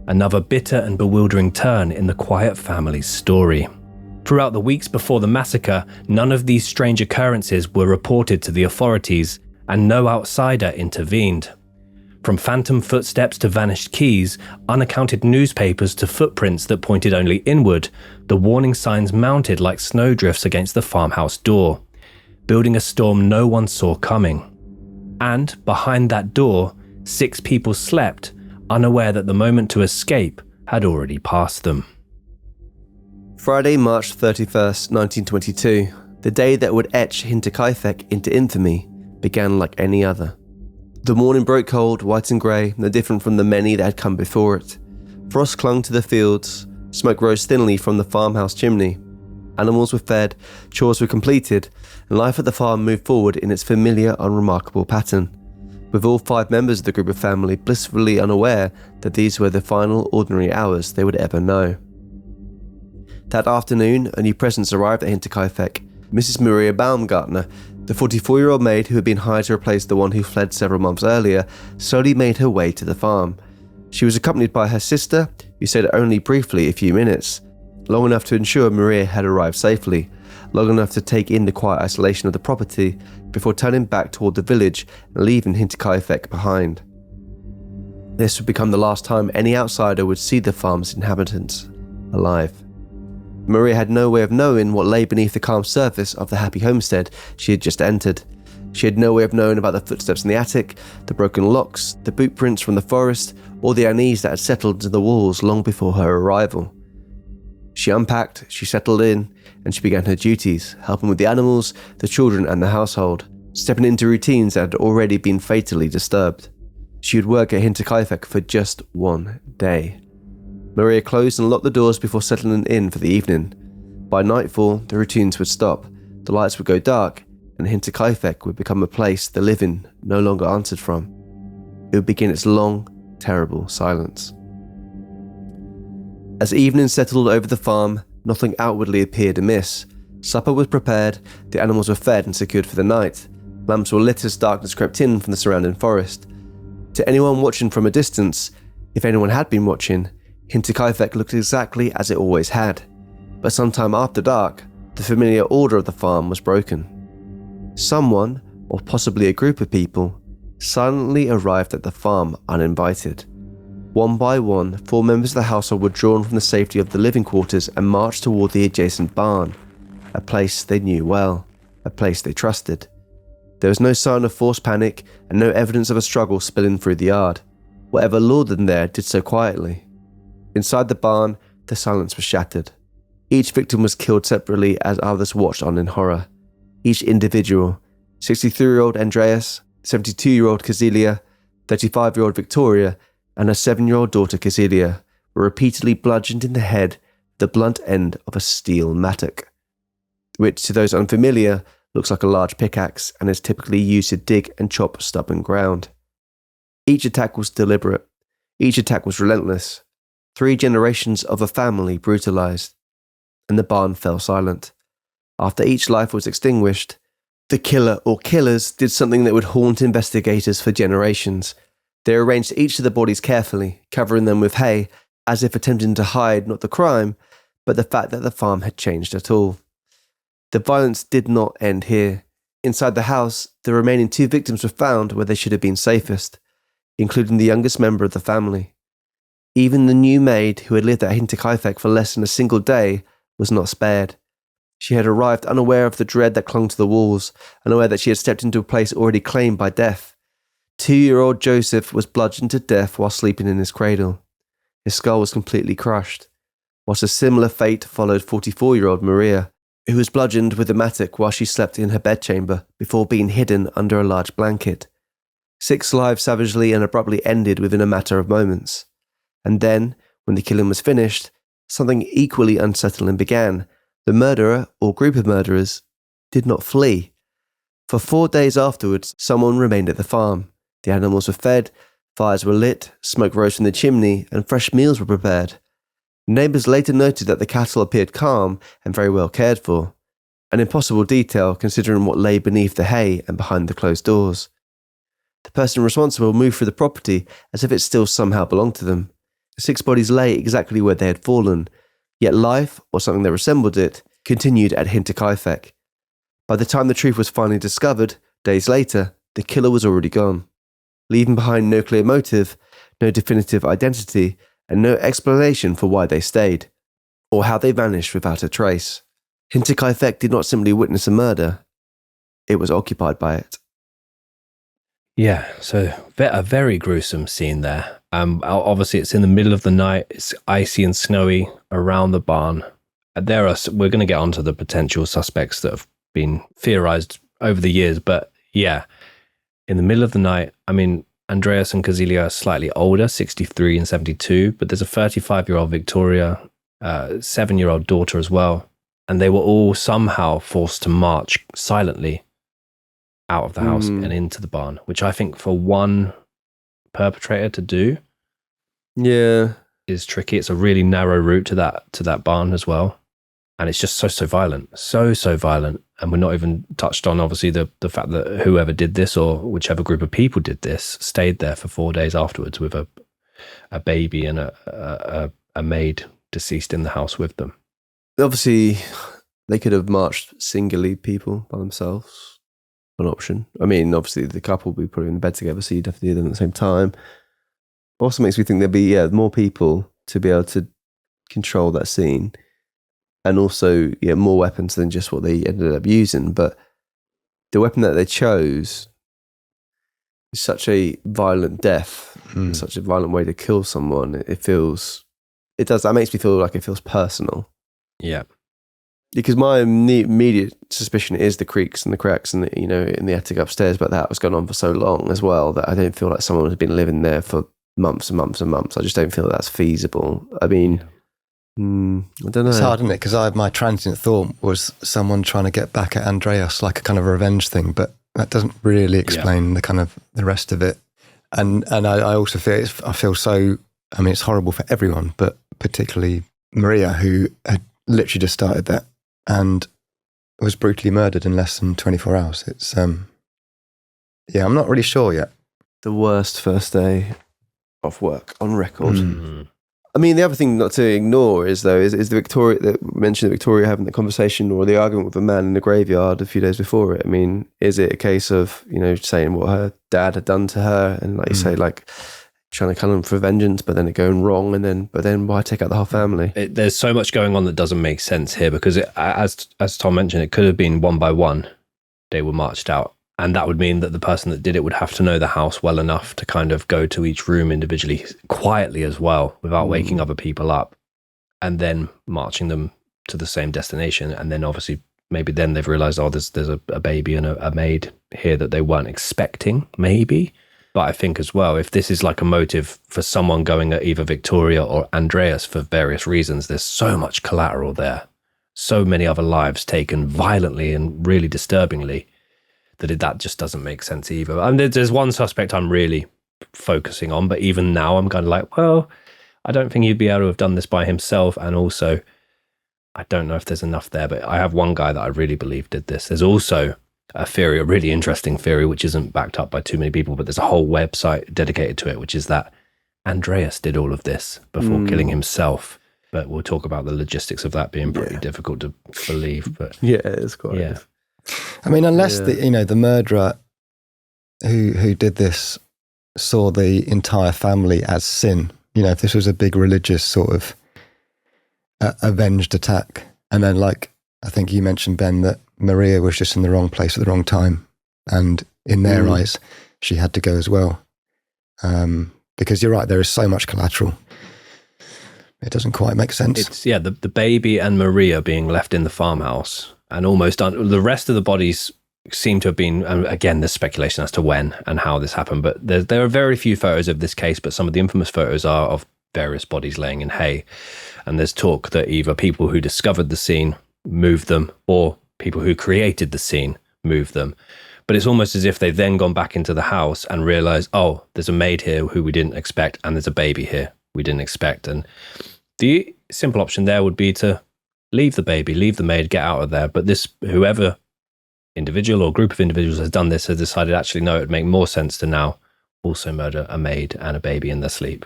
Another bitter and bewildering turn in the quiet family's story. Throughout the weeks before the massacre, none of these strange occurrences were reported to the authorities, and no outsider intervened. From phantom footsteps to vanished keys, unaccounted newspapers to footprints that pointed only inward, the warning signs mounted like snowdrifts against the farmhouse door, building a storm no one saw coming. And, behind that door, 6 people slept, unaware that the moment to escape had already passed them. Friday, March 31st, 1922, the day that would etch Hinterkaifeck into infamy, began like any other. The morning broke cold, white and grey, no different from the many that had come before it. Frost clung to the fields, smoke rose thinly from the farmhouse chimney. Animals were fed, chores were completed, and life at the farm moved forward in its familiar, unremarkable pattern, with all 5 members of the Gruber family blissfully unaware that these were the final ordinary hours they would ever know. That afternoon, a new presence arrived at Hinterkaifeck, Mrs. Maria Baumgartner. The 44-year-old maid who had been hired to replace the one who fled several months earlier slowly made her way to the farm. She was accompanied by her sister, who stayed only briefly a few minutes, long enough to ensure Maria had arrived safely, long enough to take in the quiet isolation of the property before turning back toward the village and leaving Hinterkaifeck behind. This would become the last time any outsider would see the farm's inhabitants alive. Maria had no way of knowing what lay beneath the calm surface of the happy homestead she had just entered. She had no way of knowing about the footsteps in the attic, the broken locks, the boot prints from the forest, or the unease that had settled into the walls long before her arrival. She unpacked, she settled in, and she began her duties, helping with the animals, the children, and the household, stepping into routines that had already been fatally disturbed. She would work at Hinterkaifeck for just one day. Maria closed and locked the doors before settling in for the evening. By nightfall, the routines would stop, the lights would go dark, and Hinterkaifeck would become a place the living no longer answered from. It would begin its long, terrible silence. As evening settled over the farm, nothing outwardly appeared amiss. Supper was prepared, the animals were fed and secured for the night. Lamps were lit as darkness crept in from the surrounding forest. To anyone watching from a distance, if anyone had been watching, Hinterkaifeck looked exactly as it always had. But sometime after dark, the familiar order of the farm was broken. Someone, or possibly a group of people, silently arrived at the farm uninvited. One by one, 4 members of the household were drawn from the safety of the living quarters and marched toward the adjacent barn, a place they knew well, a place they trusted. There was no sign of forced panic and no evidence of a struggle spilling through the yard. Whatever lured them there did so quietly. Inside the barn, the silence was shattered. Each victim was killed separately as others watched on in horror. Each individual, 63-year-old Andreas, 72-year-old Cecilia, 35-year-old Victoria, and her 7-year-old daughter Cecilia, were repeatedly bludgeoned in the head with the blunt end of a steel mattock, which to those unfamiliar looks like a large pickaxe and is typically used to dig and chop stubborn ground. Each attack was deliberate. Each attack was relentless. 3 generations of a family brutalized, and the barn fell silent. After each life was extinguished, the killer or killers did something that would haunt investigators for generations. They arranged each of the bodies carefully, covering them with hay, as if attempting to hide not the crime, but the fact that the farm had changed at all. The violence did not end here. Inside the house, the remaining 2 victims were found where they should have been safest, including the youngest member of the family. Even the new maid, who had lived at Hinterkaifeck for less than a single day, was not spared. She had arrived unaware of the dread that clung to the walls, unaware that she had stepped into a place already claimed by death. 2-year-old Joseph was bludgeoned to death while sleeping in his cradle. His skull was completely crushed, whilst a similar fate followed 44-year-old Maria, who was bludgeoned with a mattock while she slept in her bedchamber before being hidden under a large blanket. 6 lives savagely and abruptly ended within a matter of moments. And then, when the killing was finished, something equally unsettling began. The murderer, or group of murderers, did not flee. For 4 days afterwards, someone remained at the farm. The animals were fed, fires were lit, smoke rose from the chimney, and fresh meals were prepared. Neighbours later noted that the cattle appeared calm and very well cared for, an impossible detail considering what lay beneath the hay and behind the closed doors. The person responsible moved through the property as if it still somehow belonged to them. The 6 bodies lay exactly where they had fallen, yet life, or something that resembled it, continued at Hinterkaifeck. By the time the truth was finally discovered, days later, the killer was already gone, leaving behind no clear motive, no definitive identity, and no explanation for why they stayed, or how they vanished without a trace. Hinterkaifeck did not simply witness a murder, it was occupied by it. Yeah, so a very gruesome scene there. Obviously, it's in the middle of the night. It's icy and snowy around the barn. We're going to get onto the potential suspects that have been theorized over the years, but yeah, in the middle of the night. I mean, Andreas and Cecilia are slightly older, 63 and 72, but there's a 35-year-old Victoria, 7-year-old daughter as well, and they were all somehow forced to march silently out of the house and into the barn, which I think for one perpetrator to do is tricky. It's a really narrow route to that barn as well, and it's just so violent, so violent. And we're not even touched on obviously the fact that whoever did this, or whichever group of people did this, stayed there for 4 days afterwards with a baby and a maid deceased in the house with them. Obviously, they could have marched singly, people by themselves. An option. I mean, obviously the couple would be probably in bed together, so you'd have to do them at the same time. Also makes me think there'd be more people to be able to control that scene, and also more weapons than just what they ended up using. But the weapon that they chose is such a violent death, such a violent way to kill someone. That makes me feel like it feels personal. Yeah. Because my immediate suspicion is the creaks and the cracks and in the attic upstairs, but that was going on for so long as well that I don't feel like someone has been living there for months and months and months. I just don't feel that's feasible. I mean, I don't know. It's hard, isn't it? Because my transient thought was someone trying to get back at Andreas, like a kind of revenge thing, but that doesn't really explain the rest of it. And I also feel so. I mean, it's horrible for everyone, but particularly Maria, who had literally just started that and was brutally murdered in less than 24 hours. It's I'm not really sure yet. The worst first day of work on record. I mean, the other thing not to ignore is the Victoria that mentioned Victoria having the conversation or the argument with the man in the graveyard a few days before it. I mean, is it a case of saying what her dad had done to her and like you say, like trying to kill him for vengeance, but then it going wrong, but then why take out the whole family? There's so much going on that doesn't make sense here because as Tom mentioned, it could have been one by one they were marched out. And that would mean that the person that did it would have to know the house well enough to kind of go to each room individually, quietly as well, without waking other people up, and then marching them to the same destination. And then obviously, maybe then they've realized, there's a baby and a maid here that they weren't expecting, maybe. But I think as well, if this is like a motive for someone going at either Victoria or Andreas for various reasons, there's so much collateral there. So many other lives taken violently and really disturbingly. That just doesn't make sense either. And there's one suspect I'm really focusing on, but even now I'm kind of like, well, I don't think he'd be able to have done this by himself. And also, I don't know if there's enough there, but I have one guy that I really believe did this. There's also a theory, a really interesting theory, which isn't backed up by too many people, but there's a whole website dedicated to it, which is that Andreas did all of this before killing himself. But we'll talk about the logistics of that being pretty difficult to believe. But yeah, it's quite. Yeah. I mean, unless the murderer who did this saw the entire family as sin, if this was a big religious sort of avenged attack, and then like I think you mentioned, Ben, that Maria was just in the wrong place at the wrong time, and in their eyes, she had to go as well. Because you're right, there is so much collateral. It doesn't quite make sense. It's the baby and Maria being left in the farmhouse. And almost the rest of the bodies seem to have been, again, there's speculation as to when and how this happened, but there are very few photos of this case, but some of the infamous photos are of various bodies laying in hay. And there's talk that either people who discovered the scene moved them or people who created the scene moved them. But it's almost as if they've then gone back into the house and realized, oh, there's a maid here who we didn't expect, and there's a baby here we didn't expect. And the simple option there would be to leave the baby, leave the maid, get out of there. But whoever individual or group of individuals has done this has decided, actually, no, it would make more sense to now also murder a maid and a baby in their sleep.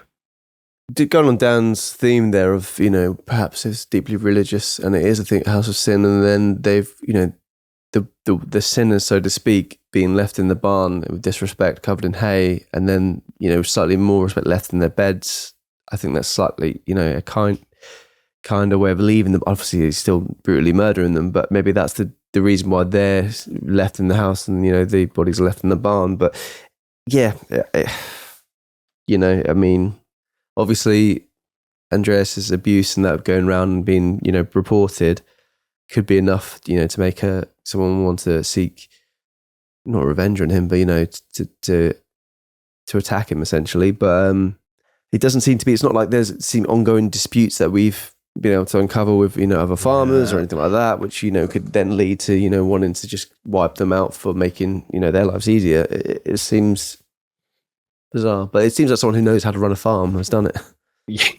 Going on Dan's theme there of, perhaps it's deeply religious and it is a house of sin, and then they've, the sinners, so to speak, being left in the barn with disrespect, covered in hay, and then, slightly more respect left in their beds. I think that's slightly, a kind of way of leaving them. Obviously, he's still brutally murdering them, but maybe that's the reason why they're left in the house and, the bodies are left in the barn. But yeah, I mean, obviously, Andreas's abuse and that going around and being, reported could be enough, to make someone want to seek not revenge on him, but, to attack him essentially. But it doesn't seem to be, it's not like there's ongoing disputes that we've been able to uncover with, other farmers or anything like that, which, could then lead to, wanting to just wipe them out for making, their lives easier. It seems bizarre, but it seems like someone who knows how to run a farm has done it.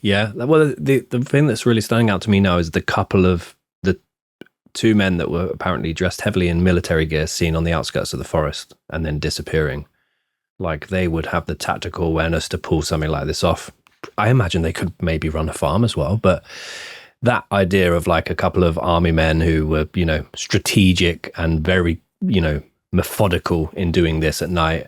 Yeah. Well, the thing that's really standing out to me now is the couple of the two men that were apparently dressed heavily in military gear seen on the outskirts of the forest and then disappearing. Like, they would have the tactical awareness to pull something like this off. I imagine they could maybe run a farm as well, but that idea of like a couple of army men who were, strategic and very, methodical in doing this at night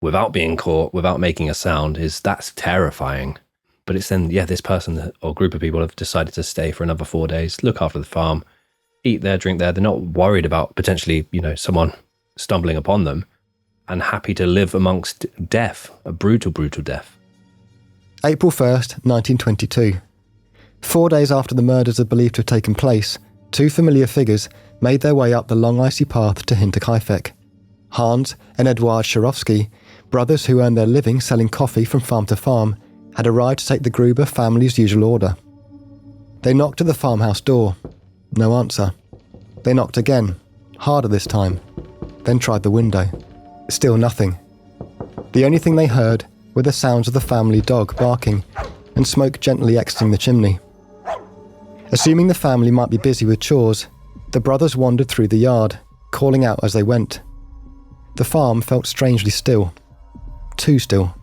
without being caught, without making a sound, that's terrifying. But it's then, this person or group of people have decided to stay for another 4 days, look after the farm, eat there, drink there. They're not worried about potentially, someone stumbling upon them and happy to live amongst death, a brutal, brutal death. April 1st, 1922. 4 days after the murders are believed to have taken place, two familiar figures made their way up the long icy path to Hinterkaifeck. Hans and Eduard Sharofsky, brothers who earned their living selling coffee from farm to farm, had arrived to take the Gruber family's usual order. They knocked at the farmhouse door. No answer. They knocked again, harder this time, then tried the window. Still nothing. The only thing they heard were the sounds of the family dog barking and smoke gently exiting the chimney. Assuming the family might be busy with chores, the brothers wandered through the yard, calling out as they went. The farm felt strangely still. Too still.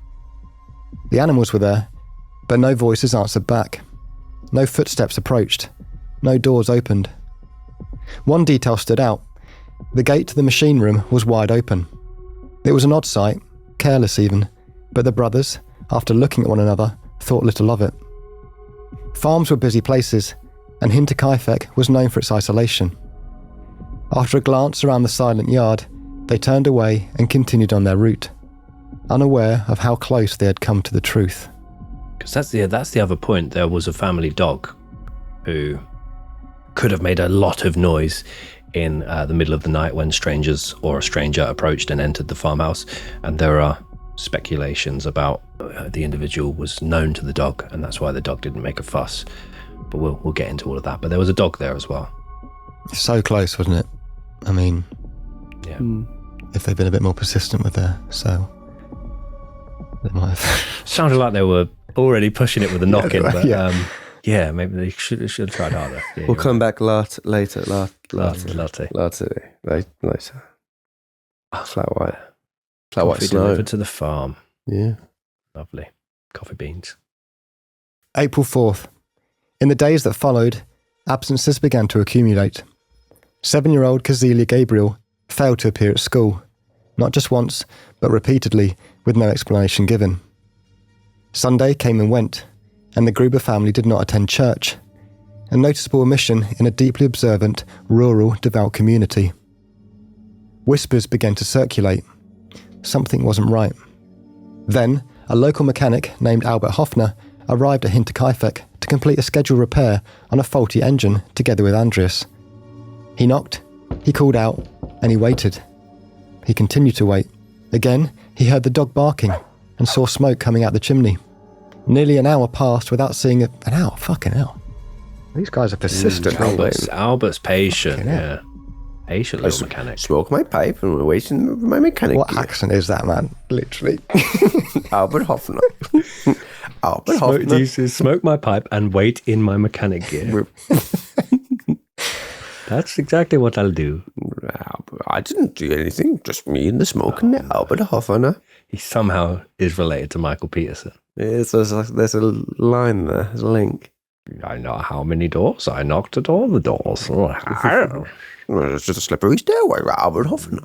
The animals were there, but no voices answered back. No footsteps approached. No doors opened. One detail stood out. The gate to the machine room was wide open. It was an odd sight, careless even, but the brothers, after looking at one another, thought little of it. Farms were busy places, and Hinterkaifeck was known for its isolation. After a glance around the silent yard, they turned away and continued on their route, unaware of how close they had come to the truth. Because that's the other point. There was a family dog who could have made a lot of noise in the middle of the night when strangers or a stranger approached and entered the farmhouse. And there are speculations about the individual was known to the dog, and that's why the dog didn't make a fuss. But we'll get into all of that. But there was a dog there as well. So close, wasn't it? I mean, yeah. If they'd been a bit more persistent with their cell, they might have. Sounded like they were already pushing it with a knock in, but yeah. Maybe they should have tried harder. Yeah, We'll come back later. Latte. Flat white Coffee snow. delivered to the farm. Yeah. Lovely. Coffee beans. April 4th. In the days that followed, absences began to accumulate. 7-year-old Kazelia Gabriel failed to appear at school, not just once, but repeatedly, with no explanation given. Sunday came and went, and the Gruber family did not attend church, a noticeable omission in a deeply observant, rural, devout community. Whispers began to circulate. Something wasn't right. Then, a local mechanic named Albert Hoffner arrived at Hinterkaifeck to complete a scheduled repair on a faulty engine together with Andreas. He knocked, he called out, and he waited. He continued to wait. Again, he heard the dog barking and saw smoke coming out the chimney. Nearly an hour passed without seeing an hour. Fucking hell. These guys are persistent. Albert's patient, yeah. Patient little mechanic. Smoke my pipe and we're waiting for my mechanic. What accent is that, man? Literally. Albert Hoffner. Albert Hoffner. He says, smoke my pipe and wait in my mechanic gear. That's exactly what I'll do. I didn't do anything. Just me and the smoke and Albert Hoffner. He somehow is related to Michael Peterson. There's a line there. There's a link. I know how many doors. I knocked at all the doors. It's just a slippery stairway, Albert Hoffner.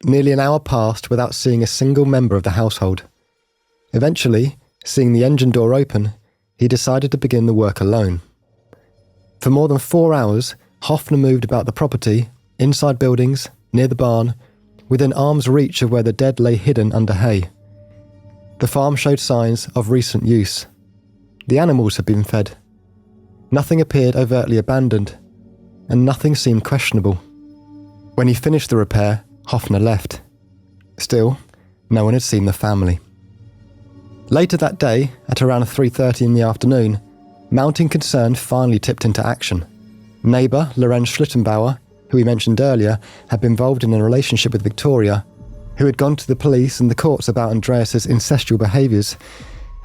Nearly an hour passed without seeing a single member of the household. Eventually, seeing the engine door open, he decided to begin the work alone. For more than 4 hours, Hoffner moved about the property, inside buildings, near the barn, within arm's reach of where the dead lay hidden under hay. The farm showed signs of recent use. The animals had been fed. Nothing appeared overtly abandoned, and nothing seemed questionable. When he finished the repair, Hoffner left. Still, no one had seen the family. Later that day, at around 3:30 in the afternoon, mounting concern finally tipped into action. Neighbour Lorenz Schlittenbauer, who we mentioned earlier, had been involved in a relationship with Victoria, who had gone to the police and the courts about Andreas's incestual behaviours,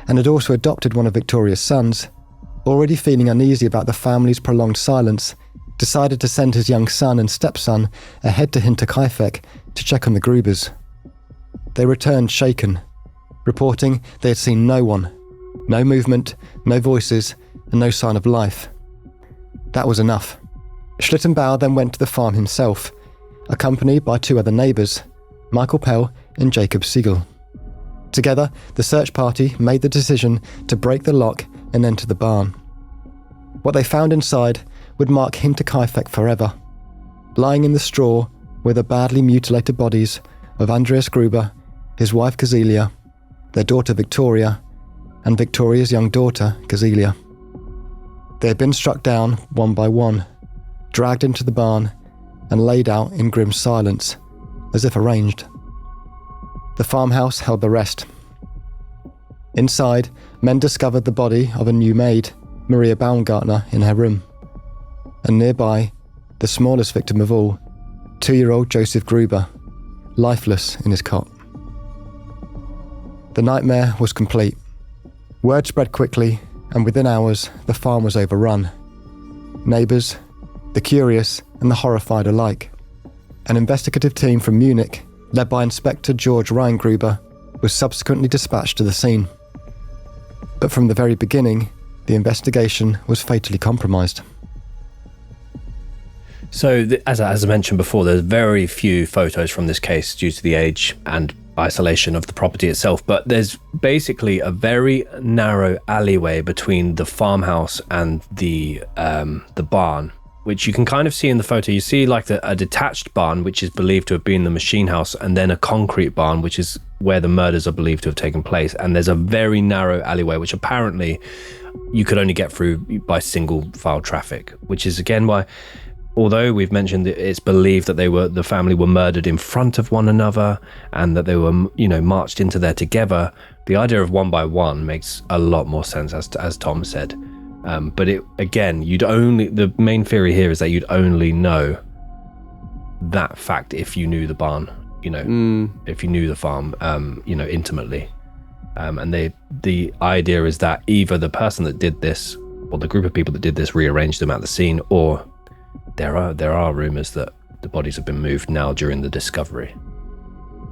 and had also adopted one of Victoria's sons, already feeling uneasy about the family's prolonged silence, decided to send his young son and stepson ahead to Hinterkaifeck to check on the Grubers. They returned shaken, reporting they had seen no one, no movement, no voices, and no sign of life. That was enough. Schlittenbauer then went to the farm himself, accompanied by 2 other neighbours, Michael Pell and Jacob Siegel. Together, the search party made the decision to break the lock and enter the barn. What they found inside would mark Hinterkaifeck forever. Lying in the straw, were the badly mutilated bodies of Andreas Gruber, his wife Kazelia, their daughter Victoria, and Victoria's young daughter Kazelia. They had been struck down one by one, dragged into the barn, and laid out in grim silence, as if arranged. The farmhouse held the rest. Inside, men discovered the body of a new maid, Maria Baumgartner, in her room. And nearby, the smallest victim of all, 2-year-old Joseph Gruber, lifeless in his cot. The nightmare was complete. Word spread quickly, and within hours, the farm was overrun. Neighbours, the curious, and the horrified alike. An investigative team from Munich, led by Inspector George Reingruber, was subsequently dispatched to the scene. But from the very beginning, the investigation was fatally compromised. So, as I mentioned before, there's very few photos from this case due to the age and isolation of the property itself, but there's basically a very narrow alleyway between the farmhouse and the barn, which you can kind of see in the photo. You see like a detached barn, which is believed to have been the machine house, and then a concrete barn, which is where the murders are believed to have taken place. And there's a very narrow alleyway, which apparently you could only get through by single file traffic, which is again why, although we've mentioned that it's believed that the family were murdered in front of one another and that they were, marched into there together, the idea of one by one makes a lot more sense, as Tom said. But the main theory here is that you'd only know that fact if you knew the barn, if you knew the farm, intimately. And the idea is that either the person that did this or the group of people that did this rearranged them at the scene, or there are rumors that the bodies have been moved now during the discovery.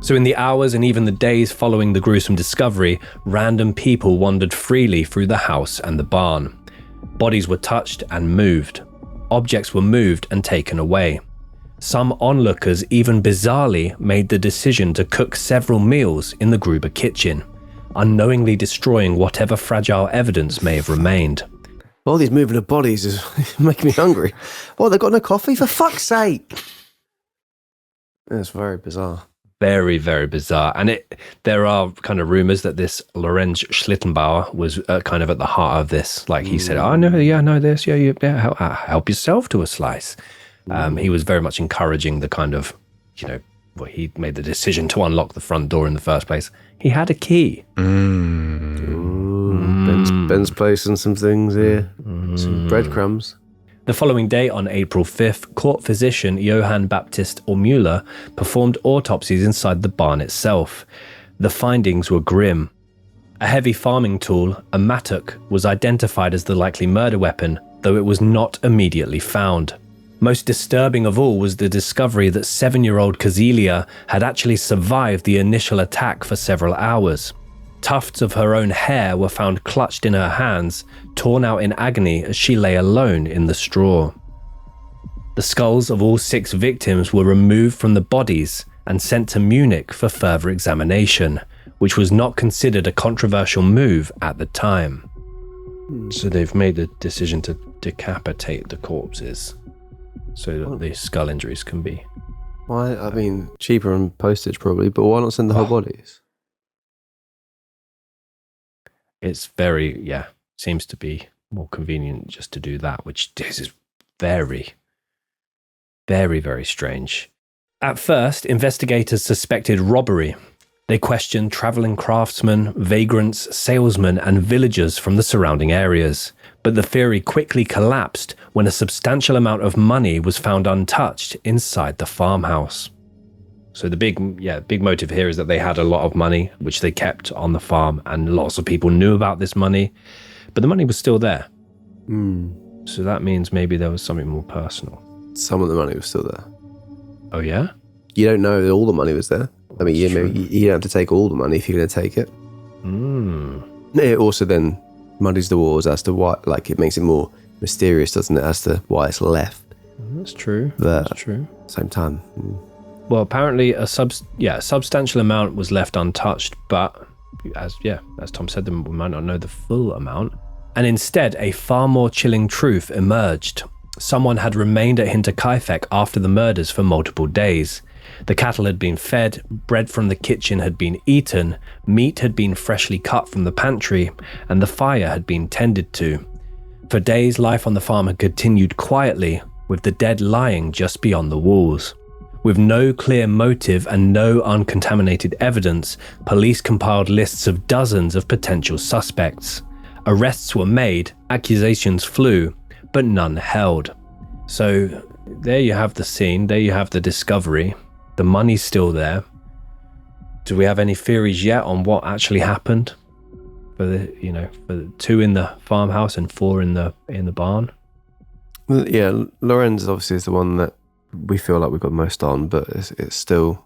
So in the hours and even the days following the gruesome discovery, random people wandered freely through the house and the barn. Bodies were touched and moved. Objects were moved and taken away. Some onlookers even bizarrely made the decision to cook several meals in the Gruber kitchen, unknowingly destroying whatever fragile evidence may have remained. All these moving of bodies is making me hungry. What, they've got no coffee? For fuck's sake! That's very bizarre. Very, very bizarre. And there are kind of rumors that this Lorenz Schlittenbauer was kind of at the heart of this. Like he said, I know this. Yeah, help yourself to a slice. He was very much encouraging the kind of, he made the decision to unlock the front door in the first place. He had a key. Ben's placing some things here. Some breadcrumbs. The following day, on April 5th, court physician Johann Baptist Ormüller performed autopsies inside the barn itself. The findings were grim. A heavy farming tool, a mattock, was identified as the likely murder weapon, though it was not immediately found. Most disturbing of all was the discovery that 7-year-old Kazelia had actually survived the initial attack for several hours. Tufts of her own hair were found clutched in her hands, torn out in agony as she lay alone in the straw. The skulls of all 6 victims were removed from the bodies and sent to Munich for further examination, which was not considered a controversial move at the time. So they've made the decision to decapitate the corpses so that the skull injuries can be... Why? I mean, cheaper on postage probably, but why not send the whole bodies? It's seems to be more convenient just to do that, which this is very, very, very strange. At first, investigators suspected robbery. They questioned traveling craftsmen, vagrants, salesmen, and villagers from the surrounding areas. But the theory quickly collapsed when a substantial amount of money was found untouched inside the farmhouse. So the big motive here is that they had a lot of money, which they kept on the farm, and lots of people knew about this money, but the money was still there. So that means maybe there was something more personal. Some of the money was still there. Oh yeah? You don't know that all the money was there. I mean, you don't have to take all the money if you're going to take it. It also then muddies the waters as to why, like it makes it more mysterious, doesn't it, as to why it's left. That's true. But That's true. Same time. Well, apparently a substantial amount was left untouched, but as Tom said, we might not know the full amount. And instead, a far more chilling truth emerged. Someone had remained at Hinterkaifeck after the murders for multiple days. The cattle had been fed, bread from the kitchen had been eaten, meat had been freshly cut from the pantry, and the fire had been tended to. For days, life on the farm had continued quietly, with the dead lying just beyond the walls. With no clear motive and no uncontaminated evidence, police compiled lists of dozens of potential suspects. Arrests were made, accusations flew, but none held. So there you have the scene, there you have the discovery. The money's still there. Do we have any theories yet on what actually happened? For the 2 in the farmhouse and 4 in the barn? Well, yeah, Lorenz obviously is the one that we feel like we've got most on, but it's still,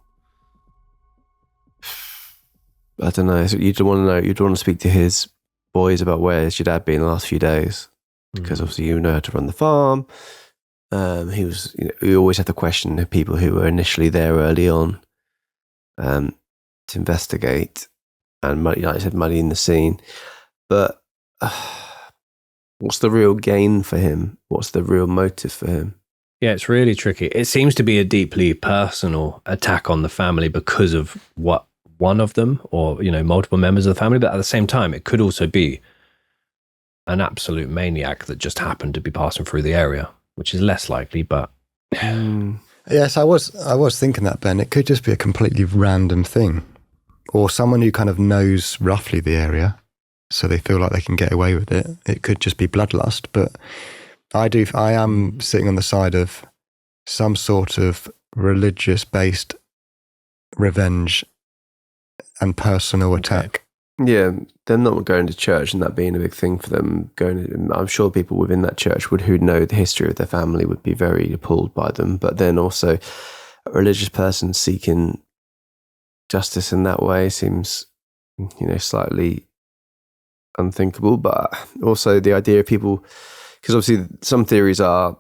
I don't know. You'd want to know. You'd want to speak to his boys about where has your dad been the last few days, because obviously you know how to run the farm. We always have to question the people who were initially there early on, to investigate, and money, like I said, money in the scene. But what's the real gain for him? What's the real motive for him? Yeah, it's really tricky. It seems to be a deeply personal attack on the family because of what one of them, or multiple members of the family. But at the same time, it could also be an absolute maniac that just happened to be passing through the area, which is less likely. But yes, I was thinking that, Ben. It could just be a completely random thing, or someone who kind of knows roughly the area, so they feel like they can get away with it. It could just be bloodlust, but I am sitting on the side of some sort of religious-based revenge and personal attack. Yeah, them not going to church and that being a big thing for them. I'm sure people within that church who know the history of their family would be very appalled by them. But then also, a religious person seeking justice in that way seems, slightly unthinkable. But also the idea of people, because obviously some theories are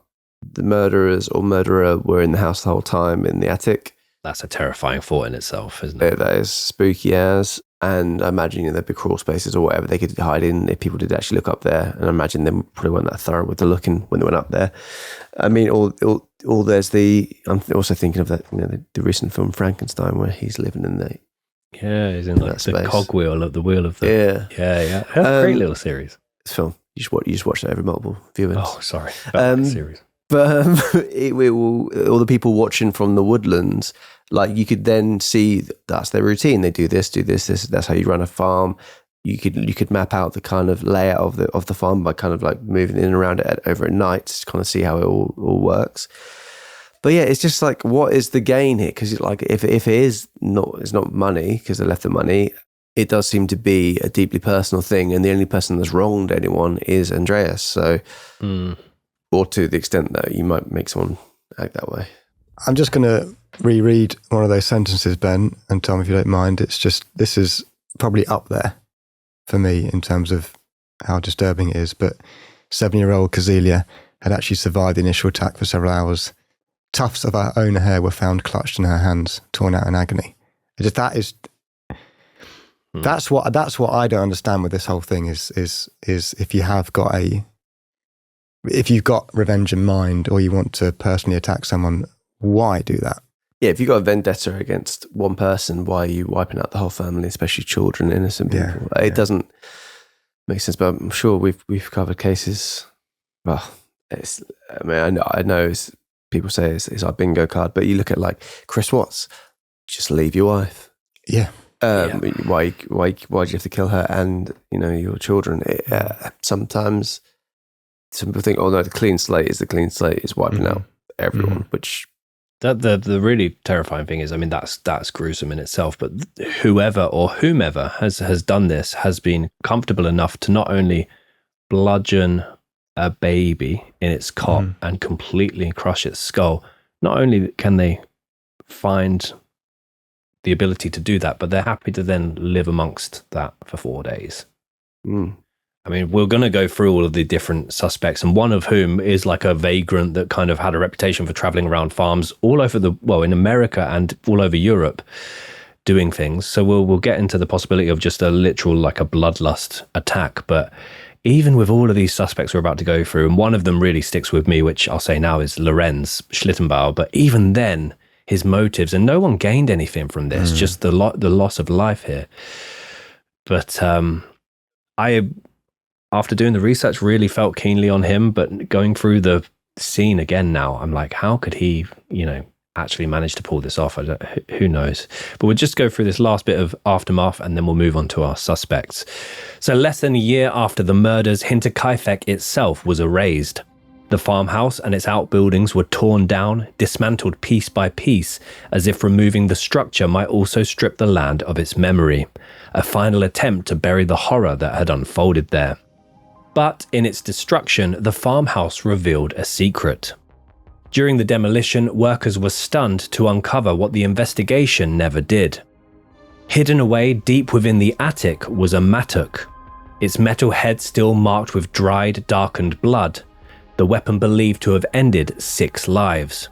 the murderers or murderer were in the house the whole time in the attic. That's a terrifying thought in itself, isn't it? That is spooky as. And I imagine there'd be crawl spaces or whatever they could hide in if people did actually look up there. And I imagine they probably weren't that thorough with the looking when they went up there. I mean, all there's I'm also thinking of that, the recent film Frankenstein, where he's living in the he's in like the cogwheel of the wheel of the yeah. Great little series. It's film. You just watch that every multiple viewings. Oh, sorry. Series. But all the people watching from the woodlands, like you could then see that's their routine. They do this. That's how you run a farm. You could map out the kind of layout of the farm by kind of like moving in and around it over at night to kind of see how it all works. But yeah, it's just like, what is the gain here? Because like if it is not, it's not money because they left the money. It does seem to be a deeply personal thing, and the only person that's wronged anyone is Andreas. So. Or to the extent that you might make someone act that way. I'm just going to reread one of those sentences, Ben, and tell me if you don't mind. It's just, this is probably up there for me in terms of how disturbing it is, but 7-year-old Kazelia had actually survived the initial attack for several hours. Tufts of her own hair were found clutched in her hands, torn out in agony. That's what I don't understand with this whole thing is if you've got revenge in mind or you want to personally attack someone, why do that? Yeah, if you've got a vendetta against one person, why are you wiping out the whole family, especially children, innocent people? It doesn't make sense, but I'm sure we've covered cases. Well, I know people say it's our bingo card, but you look at like Chris Watts, just leave your wife. Yeah. Why do you have to kill her and your children? Sometimes some people think, oh no, the clean slate is wiping out everyone, which the really terrifying thing is, I mean, that's gruesome in itself, but whoever or whomever has done this has been comfortable enough to not only bludgeon a baby in its cot and completely crush its skull. Not only can they find the ability to do that, but they're happy to then live amongst that for 4 days. I mean, we're going to go through all of the different suspects, and one of whom is like a vagrant that kind of had a reputation for traveling around farms all over in America and all over Europe doing things. So we'll get into the possibility of just a literal, like a bloodlust attack. But even with all of these suspects we're about to go through, and one of them really sticks with me, which I'll say now is Lorenz Schlittenbauer, but even then, his motives, and no one gained anything from this, just the loss of life here. But I, after doing the research, really felt keenly on him, but going through the scene again now, I'm like, how could he, actually manage to pull this off? Who knows? But we'll just go through this last bit of aftermath and then we'll move on to our suspects. So less than a year after the murders, Hinterkaifeck itself was erased. The farmhouse and its outbuildings were torn down, dismantled piece by piece, as if removing the structure might also strip the land of its memory, a final attempt to bury the horror that had unfolded there. But in its destruction, the farmhouse revealed a secret. During the demolition, workers were stunned to uncover what the investigation never did. Hidden away deep within the attic was a mattock, its metal head still marked with dried, darkened blood, the weapon believed to have ended 6 lives.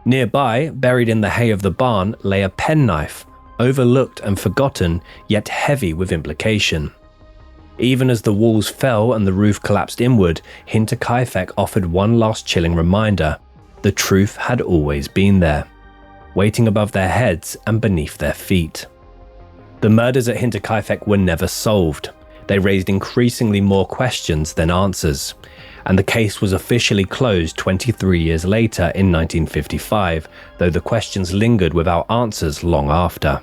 Nearby, buried in the hay of the barn, lay a penknife, overlooked and forgotten, yet heavy with implication. Even as the walls fell and the roof collapsed inward, Hinterkaifeck offered one last chilling reminder. The truth had always been there, waiting above their heads and beneath their feet. The murders at Hinterkaifeck were never solved. They raised increasingly more questions than answers, and the case was officially closed 23 years later in 1955, though the questions lingered without answers long after.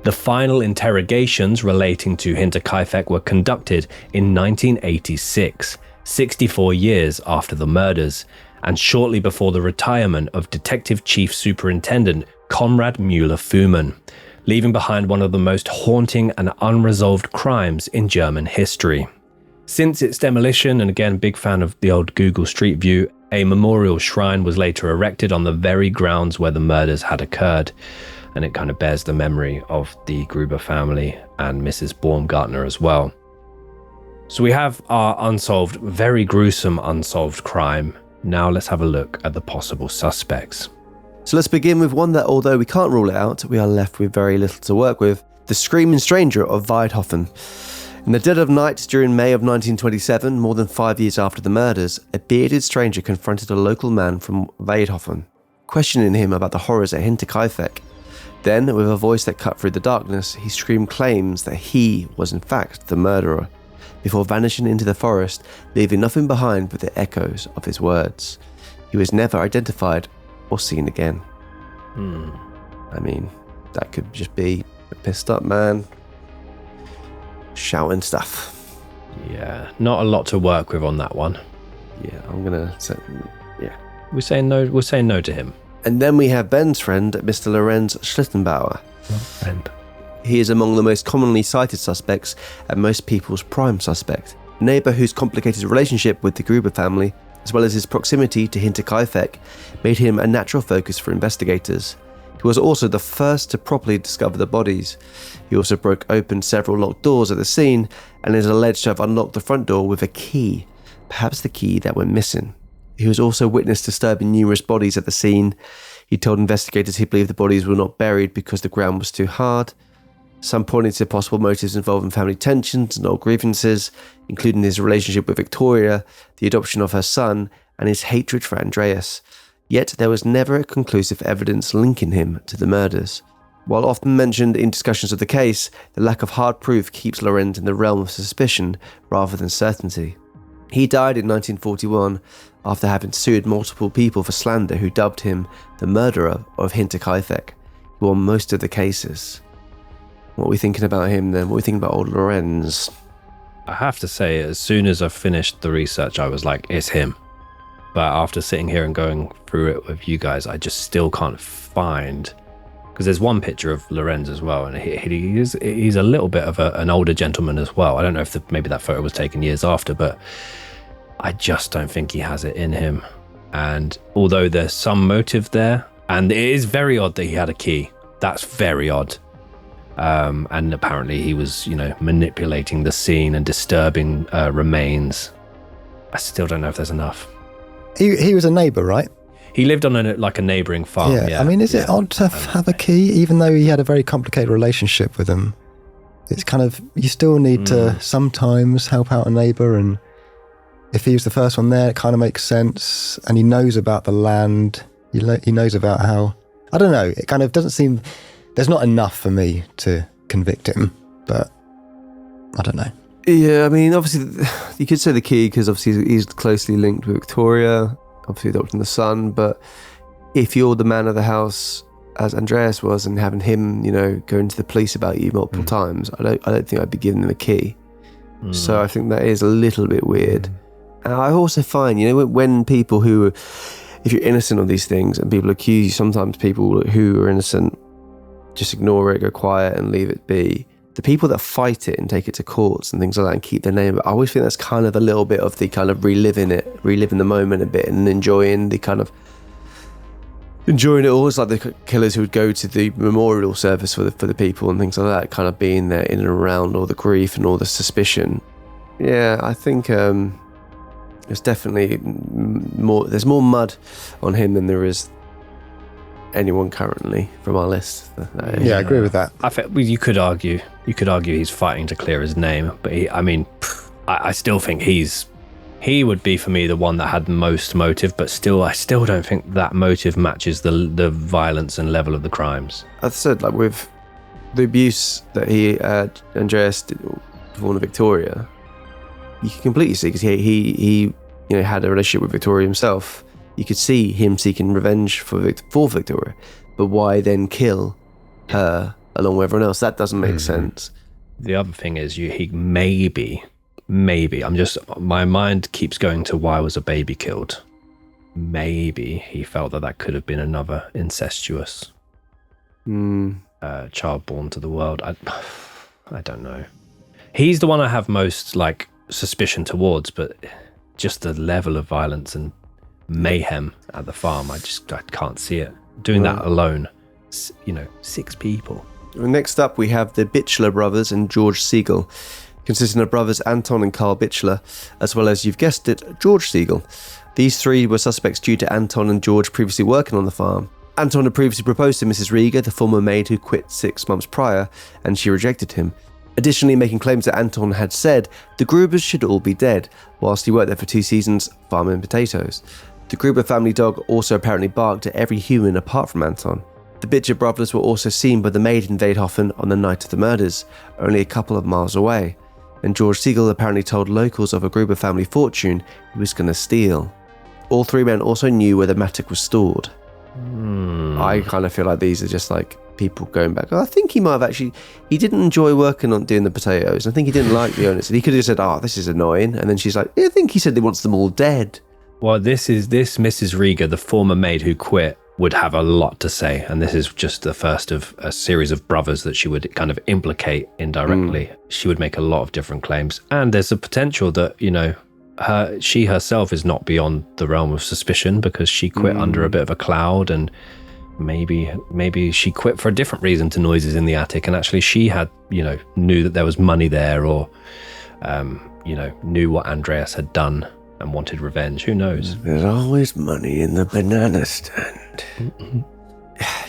The final interrogations relating to Hinterkaifeck were conducted in 1986, 64 years after the murders, and shortly before the retirement of Detective Chief Superintendent Konrad Müller-Fuhrmann, leaving behind one of the most haunting and unresolved crimes in German history. Since its demolition, and again, big fan of the old Google Street View, a memorial shrine was later erected on the very grounds where the murders had occurred, and it kind of bears the memory of the Gruber family and Mrs. Baumgartner as well. So we have our unsolved, very gruesome unsolved crime. Now let's have a look at the possible suspects. So let's begin with one that, although we can't rule it out, we are left with very little to work with. The Screaming Stranger of Weidhofen. In the dead of night during May of 1927, more than 5 years after the murders, a bearded stranger confronted a local man from Weidhofen, questioning him about the horrors at Hinterkaifeck. Then, with a voice that cut through the darkness, he screamed claims that he was in fact the murderer, before vanishing into the forest, leaving nothing behind but the echoes of his words. He was never identified or seen again. I mean, that could just be a pissed up man shouting stuff. Yeah, not a lot to work with on that one. Yeah, I'm gonna say, yeah. We're saying no to him. And then we have Ben's friend, Mr. Lorenz Schlittenbauer. Friend. He is among the most commonly cited suspects and most people's prime suspect. A neighbour whose complicated relationship with the Gruber family, as well as his proximity to Hinterkaifeck, made him a natural focus for investigators. He was also the first to properly discover the bodies. He also broke open several locked doors at the scene and is alleged to have unlocked the front door with a key, perhaps the key that went missing. He was also witness to disturbing numerous bodies at the scene. He told investigators he believed the bodies were not buried because the ground was too hard. Some pointed to possible motives involving family tensions and old grievances, including his relationship with Victoria, the adoption of her son, and his hatred for Andreas. Yet there was never conclusive evidence linking him to the murders. While often mentioned in discussions of the case, the lack of hard proof keeps Lorenz in the realm of suspicion rather than certainty. He died in 1941 after having sued multiple people for slander who dubbed him the murderer of Hinterkaifeck, who won most of the cases. What are we thinking about him then? What are we thinking about old Lorenz? I have to say, as soon as I finished the research, I was like, it's him. But after sitting here and going through it with you guys, I just still can't find... Because there's one picture of Lorenz as well, and he's a little bit of an older gentleman as well. I don't know if maybe that photo was taken years after, but I just don't think he has it in him. And although there's some motive there, and it is very odd that he had a key. That's very odd. And apparently he was, manipulating the scene and disturbing remains. I still don't know if there's enough. He was a neighbour, right? He lived on a neighbouring farm. Yeah. I mean, is it odd to have a key, even though he had a very complicated relationship with him? it's kind of, you still need to sometimes help out a neighbour, and if he was the first one there, it kind of makes sense, and he knows about the land, he knows about how, I don't know, it kind of doesn't seem, there's not enough for me to convict him, but I don't know. Yeah, I mean, obviously, you could say the key, because obviously he's closely linked with Victoria, obviously adopting the son, but if you're the man of the house, as Andreas was, and having him, going to the police about you multiple times, I don't think I'd be giving him a key. So I think that is a little bit weird. And I also find, when people who, if you're innocent of these things and people accuse you, sometimes people who are innocent just ignore it, go quiet and leave it be. The people that fight it and take it to courts and things like that and keep their name, I always think that's kind of a little bit of the kind of reliving the moment a bit and enjoying it all. It's like the killers who would go to the memorial service for the people and things like that, kind of being there in and around all the grief and all the suspicion. Yeah, I think there's definitely there's more mud on him than there is anyone currently from our list. Yeah, I agree with that. I think you could argue he's fighting to clear his name, but I still think he would be for me the one that had the most motive, but I still don't think that motive matches the violence and level of the crimes. As I said, like with the abuse that Andreas did before Victoria, you can completely see, because he had a relationship with Victoria himself. You could see him seeking revenge for Victoria, but why then kill her along with everyone else? That doesn't make sense. The other thing is, he maybe, my mind keeps going to why was a baby killed. Maybe he felt that could have been another incestuous child born to the world. I don't know. He's the one I have most suspicion towards, but just the level of violence and mayhem at the farm, I can't see it. Doing that alone, 6 people. Next up, we have the Bichler brothers and George Siegel, consisting of brothers Anton and Carl Bichler, as well as, you've guessed it, George Siegel. These 3 were suspects due to Anton and George previously working on the farm. Anton had previously proposed to Mrs. Rieger, the former maid who quit 6 months prior, and she rejected him. Additionally, making claims that Anton had said the Grubers should all be dead, whilst he worked there for 2 seasons farming potatoes. The Gruber family dog also apparently barked at every human apart from Anton. The Bichler brothers were also seen by the maid in Weidhofen on the night of the murders, only a couple of miles away, and George Siegel apparently told locals of a Gruber family fortune he was going to steal. All 3 men also knew where the mattock was stored. I kind of feel like these are just people going back. I think he might have he didn't enjoy working on doing the potatoes. I think he didn't like the owners. He could have said, this is annoying. And then she's like, I think he said he wants them all dead. Well, this Mrs. Rieger, the former maid who quit, would have a lot to say. And this is just the first of a series of brothers that she would kind of implicate indirectly. She would make a lot of different claims. And there's a potential that, she herself is not beyond the realm of suspicion, because she quit under a bit of a cloud, and maybe she quit for a different reason to noises in the attic, and actually she had, knew that there was money there, or, knew what Andreas had done and wanted revenge. Who knows? There's always money in the banana stand.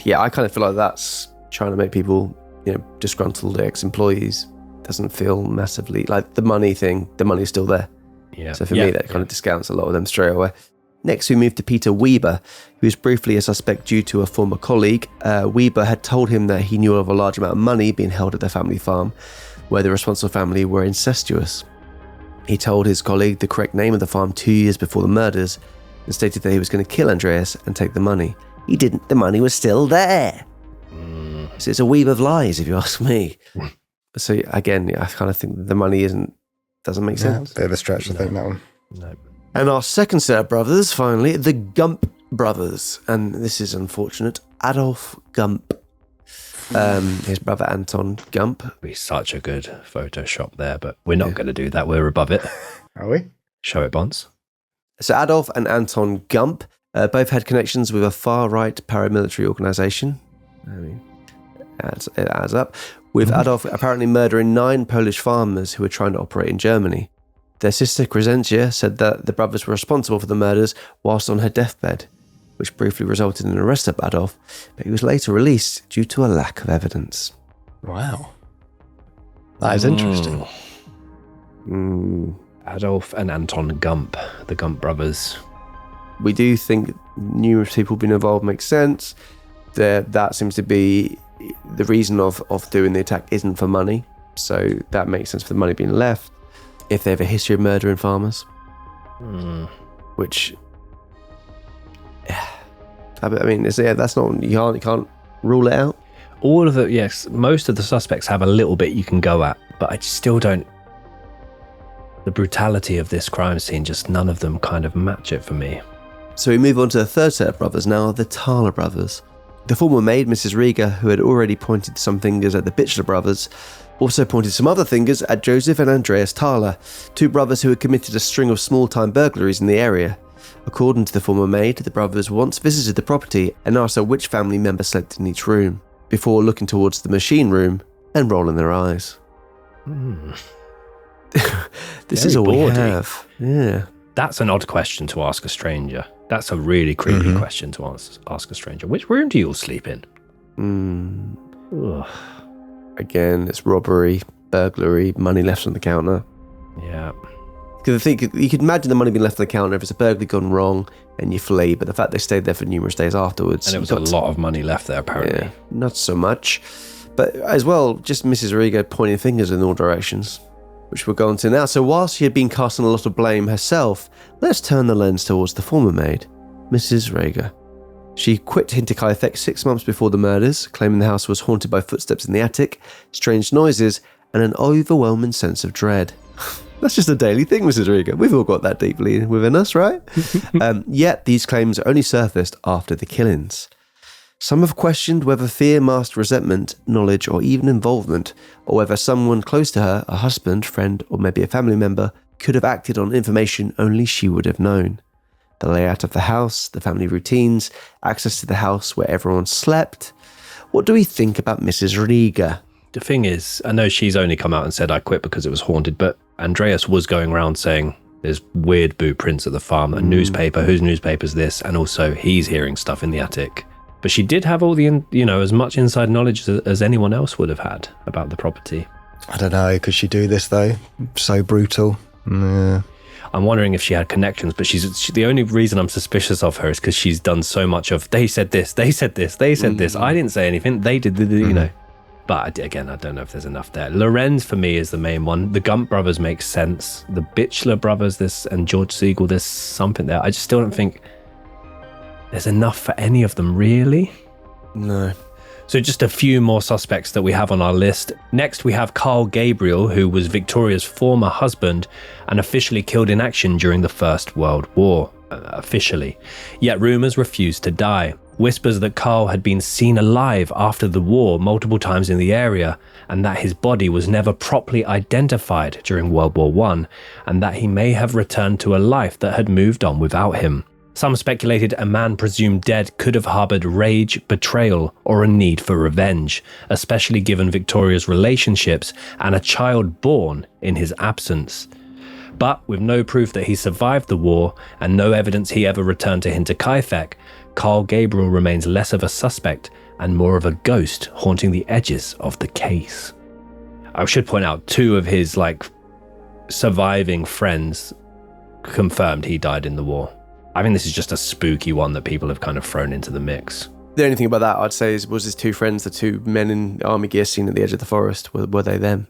Yeah, I kind of feel like that's trying to make people, disgruntled ex-employees. Doesn't feel massively like the money thing. The money's still there. Yeah. So for me, that kind of discounts a lot of them straight away. Next, we move to Peter Weber, who was briefly a suspect due to a former colleague. Weber had told him that he knew of a large amount of money being held at their family farm, where the responsible family were incestuous. He told his colleague the correct name of the farm 2 years before the murders, and stated that he was going to kill Andreas and take the money. He didn't. The money was still there. So it's a weave of lies, if you ask me. So again, I kind of think the money doesn't make sense. Bit of a stretch, I think, that one. No. And our second set of brothers, finally, the Gump brothers. And this is unfortunate. Adolf Gump. His brother Anton Gump. Be such a good Photoshop there, but we're not going to do that. We're above it. Are we? Show it, Bonds. So Adolf and Anton Gump both had connections with a far-right paramilitary organisation. I mean, it adds up. With Adolf apparently murdering 9 Polish farmers who were trying to operate in Germany. Their sister Crescentia said that the brothers were responsible for the murders whilst on her deathbed, which briefly resulted in an arrest of Adolf, but he was later released due to a lack of evidence. Wow. That is interesting. Adolf and Anton Gump, the Gump brothers. We do think numerous people being involved makes sense. That seems to be the reason of doing the attack isn't for money. So that makes sense for the money being left. If they have a history of murdering farmers. Which... I mean, that's not... You can't rule it out. All of the... Yes, most of the suspects have a little bit you can go at, but I still don't... The brutality of this crime scene, just none of them kind of match it for me. So we move on to the third set of brothers now, the Thaler brothers. The former maid, Mrs. Rieger, who had already pointed some fingers at the Bitchler brothers, also pointed some other fingers at Joseph and Andreas Thaler, two brothers who had committed a string of small-time burglaries in the area. According to the former maid, the brothers once visited the property and asked her which family member slept in each room, before looking towards the machine room and rolling their eyes. This Very is all we bawdy. have. Yeah. That's an odd question to ask a stranger. That's a really creepy question to ask a stranger. Which room do you all sleep in? Ugh. Again, it's robbery, burglary, money left on the counter. Yeah. Because I think you could imagine the money being left on the counter if it's a burglary gone wrong and you flee, but the fact they stayed there for numerous days afterwards. And it was a lot of money left there, apparently. Yeah, not so much. But as well, just Mrs. Rieger pointing fingers in all directions, which we'll go on to now. So while she had been casting a lot of blame herself, let's turn the lens towards the former maid, Mrs. Rieger. She quit Hinterkaifeck 6 months before the murders, claiming the house was haunted by footsteps in the attic, strange noises, and an overwhelming sense of dread. That's just a daily thing, Mrs. Rieger. We've all got that deeply within us, right? Yet these claims only surfaced after the killings. Some have questioned whether fear masked resentment, knowledge, or even involvement, or whether someone close to her, a husband, friend, or maybe a family member, could have acted on information only she would have known. The layout of the house, the family routines, access to the house where everyone slept. What do we think about Mrs. Rieger? The thing is, I know she's only come out and said I quit because it was haunted, but Andreas was going around saying there's weird boot prints at the farm, a newspaper, whose newspaper's this, and also he's hearing stuff in the attic. But she did have all the, as much inside knowledge as anyone else would have had about the property. I don't know, could she do this though? So brutal. Yeah. I'm wondering if she had connections, but the only reason I'm suspicious of her is because she's done so much of, they said this, they said this, they said this, I didn't say anything, they did, But again, I don't know if there's enough there. Lorenz, for me, is the main one. The Gump brothers make sense. The Bitchler brothers, and George Siegel, there's something there. I just still don't think there's enough for any of them, really. No. So just a few more suspects that we have on our list. Next, we have Carl Gabriel, who was Victoria's former husband and officially killed in action during the First World War. Officially. Yet rumours refused to die. Whispers that Carl had been seen alive after the war multiple times in the area, and that his body was never properly identified during World War I, and that he may have returned to a life that had moved on without him. Some speculated a man presumed dead could have harboured rage, betrayal, or a need for revenge, especially given Victoria's relationships and a child born in his absence. But with no proof that he survived the war and no evidence he ever returned to Hinterkaifeck, Carl Gabriel remains less of a suspect and more of a ghost haunting the edges of the case. I should point out 2 of his surviving friends confirmed he died in the war. I think this is just a spooky one that people have kind of thrown into the mix. The only thing about that I'd say was his 2 friends, the 2 men in army gear seen at the edge of the forest. Were they them?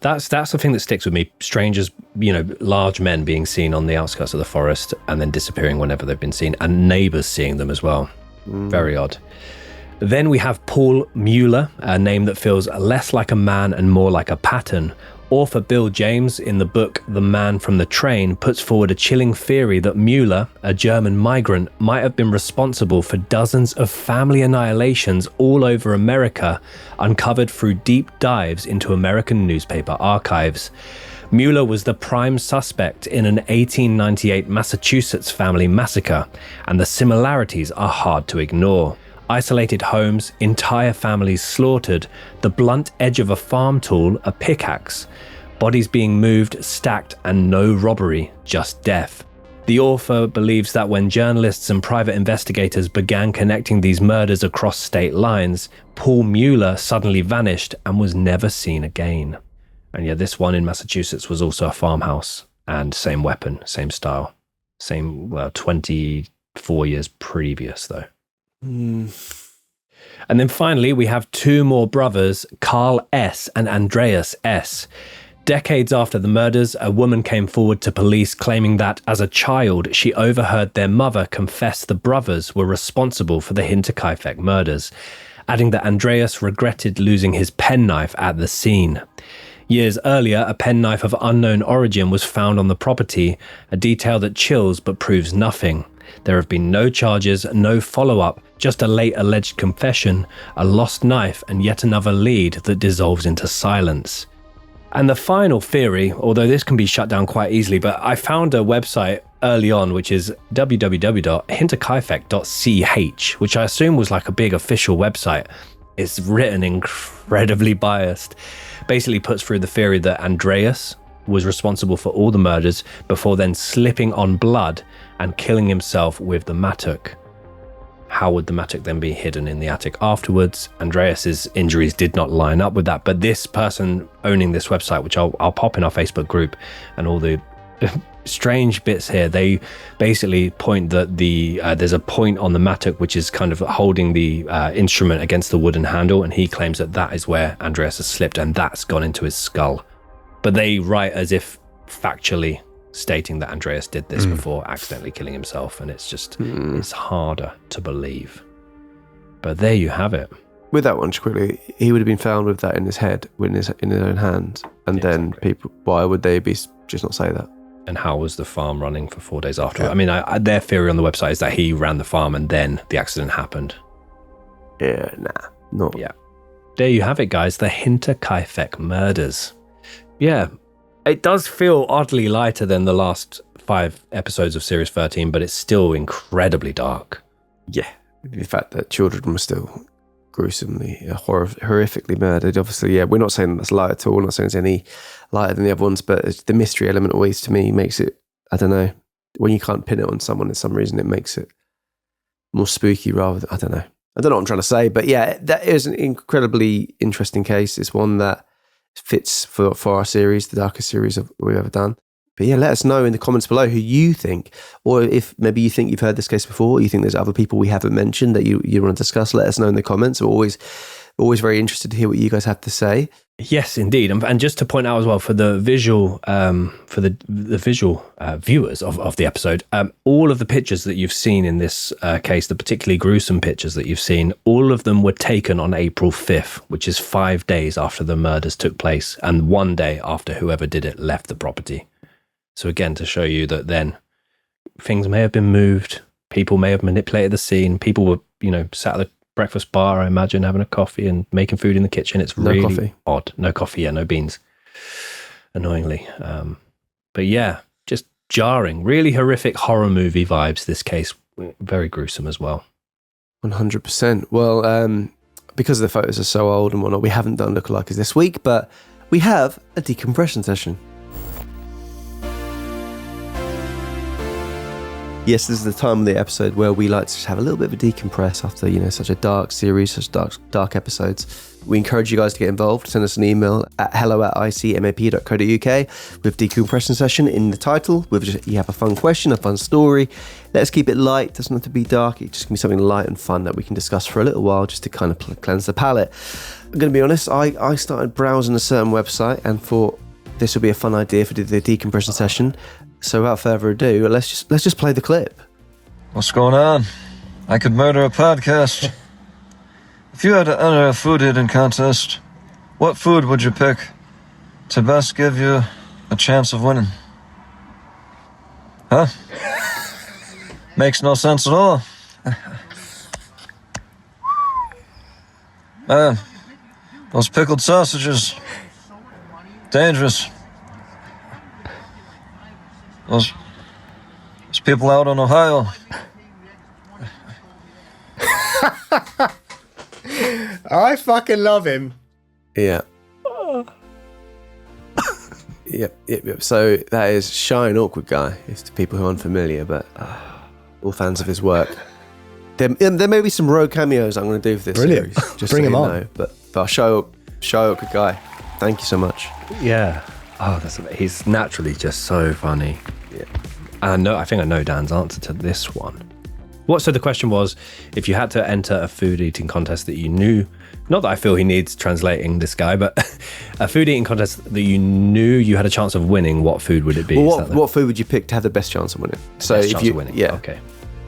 That's the thing that sticks with me. Strangers, large men being seen on the outskirts of the forest and then disappearing whenever they've been seen, and neighbours seeing them as well. Very odd. Then we have Paul Mueller, a name that feels less like a man and more like a pattern. Author Bill James, in the book The Man from the Train, puts forward a chilling theory that Mueller, a German migrant, might have been responsible for dozens of family annihilations all over America, uncovered through deep dives into American newspaper archives. Mueller was the prime suspect in an 1898 Massachusetts family massacre, and the similarities are hard to ignore. Isolated homes, entire families slaughtered, the blunt edge of a farm tool, a pickaxe, bodies being moved, stacked, and no robbery, just death. The author believes that when journalists and private investigators began connecting these murders across state lines, Paul Mueller suddenly vanished and was never seen again. And yeah, this one in Massachusetts was also a farmhouse, and same weapon, same style, same, 24 years previous though. And then finally, we have two more brothers, Carl S. and Andreas S. Decades after the murders, a woman came forward to police claiming that, as a child, she overheard their mother confess the brothers were responsible for the Hinterkaifeck murders, adding that Andreas regretted losing his penknife at the scene. Years earlier, a penknife of unknown origin was found on the property, a detail that chills but proves nothing. There have been no charges, no follow-up, just a late alleged confession, a lost knife, and yet another lead that dissolves into silence. And the final theory, although this can be shut down quite easily, but I found a website early on, which is www.hinterkaifeck.ch, which I assume was like a big official website. It's written incredibly biased. Basically puts through the theory that Andreas was responsible for all the murders before then slipping on blood and killing himself with the mattock. How would the mattock then be hidden in the attic afterwards? Andreas's injuries did not line up with that, but this person owning this website, which I'll pop in our Facebook group, and all the strange bits here, they basically point that there's a point on the mattock which is kind of holding the instrument against the wooden handle, and he claims that that is where Andreas has slipped and that's gone into his skull. But they write as if factually stating that Andreas did this before accidentally killing himself, and it's just it's harder to believe. But there you have it. With that one, just quickly, he would have been found with that in his head, in his own hand, and then people, why would they be just not say that? And how was the farm running for 4 days after? I mean, their theory on the website is that he ran the farm and then the accident happened. Yeah, not. Yeah. There you have it, guys. The Hinterkaifeck murders. Yeah. It does feel oddly lighter than the last 5 episodes of Series 13, but it's still incredibly dark. Yeah. The fact that children were still gruesomely, horrifically murdered. Obviously, yeah, we're not saying that's light at all. We're not saying it's any lighter than the other ones, but it's the mystery element always, to me, makes it, I don't know, when you can't pin it on someone for some reason, it makes it more spooky rather than, I don't know what I'm trying to say, but yeah, that is an incredibly interesting case. It's one that fits for our series, the darkest series we've ever done. But yeah, let us know in the comments below who you think, or if maybe you think you've heard this case before, or you think there's other people we haven't mentioned that you want to discuss. Let us know in the comments. We're always very interested to hear what you guys have to say. Yes, indeed. And just to point out as well, for the visual, viewers of the episode, all of the pictures that you've seen in this case, the particularly gruesome pictures that you've seen, all of them were taken on April 5th, which is 5 days after the murders took place and 1 day after whoever did it left the property. So again, to show you that then things may have been moved, people may have manipulated the scene, people were, sat at the breakfast bar, I imagine, having a coffee and making food in the kitchen. It's really coffee. Odd. No coffee, yeah, no beans, annoyingly. But yeah, just jarring, really horrific horror movie vibes, this case. Very gruesome as well. 100%. Well, because the photos are so old and whatnot, we haven't done lookalikes this week, but we have a decompression session. Yes, this is the time of the episode where we like to just have a little bit of a decompress after, such a dark series, such dark episodes. We encourage you guys to get involved. Send us an email at hello@icmap.co.uk with decompression session in the title. You have a fun question, a fun story. Let's keep it light. It doesn't have to be dark. It just can be something light and fun that we can discuss for a little while just to kind of cleanse the palate. I'm going to be honest, I started browsing a certain website and thought this would be a fun idea for the decompression session. So without further ado, let's just play the clip. What's going on? I could murder a podcast. If you had to enter a food eating contest, what food would you pick to best give you a chance of winning? Huh? Makes no sense at all. Man, those pickled sausages. Dangerous. Those people out in Ohio. I fucking love him. Yeah. Yep. So that is Shy and Awkward Guy, if to people who are unfamiliar, but all fans of his work. There may be some rogue cameos I'm going to do for this series. Just Bring so him on. But Shy Awkward Guy. Thank you so much. Yeah. Oh, he's naturally just so funny. Yeah. And I think I know Dan's answer to this one. So the question was, if you had to enter a food eating contest that you knew, not that I feel he needs translating this guy, but a food eating contest that you knew you had a chance of winning, what food would it be? Well, what food would you pick to have the best chance of winning? Best chance of winning. Yeah. Okay.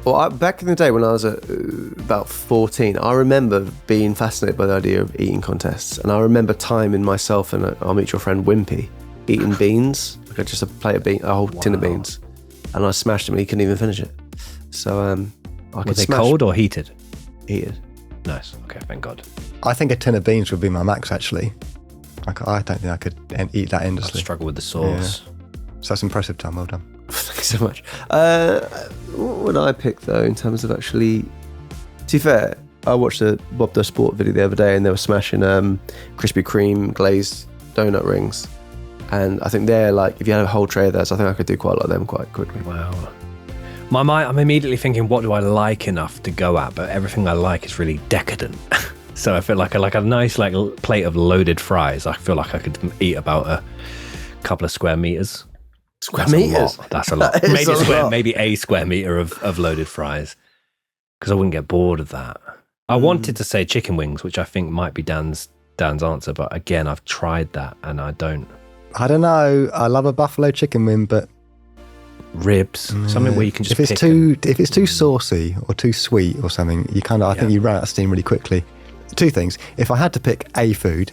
Well, back in the day when I was about 14, I remember being fascinated by the idea of eating contests. And I remember timing myself and our mutual friend Wimpy eating beans, like just a plate of beans, a whole tin of beans. And I smashed him and he couldn't even finish it. So I could Were they cold or heated? Heated. Nice. Okay, thank God. I think a tin of beans would be my max, actually. I don't think I could eat that I endlessly. struggle with the sauce. Yeah. So that's impressive, Tom. Well done. Thanks so much. What would I pick, though, in terms of actually... To be fair, I watched a Bob Does Sport video the other day and they were smashing Krispy Kreme glazed donut rings. And I think they're like, if you had a whole tray of those, I think I could do quite a lot of them quite quickly. Wow. My mind, I'm immediately thinking, what do I like enough to go at? But everything I like is really decadent. So I feel like a nice plate of loaded fries. I feel like I could eat about a couple of square meters. Square meters? That's a lot. Maybe a square meter of loaded fries. Because I wouldn't get bored of that. I wanted to say chicken wings, which I think might be Dan's answer. But again, I've tried that and I don't know. I love a buffalo chicken wing, but ribs, something where you can just if it's too saucy or too sweet or something, you I think you run out of steam really quickly. Two things. If I had to pick any food,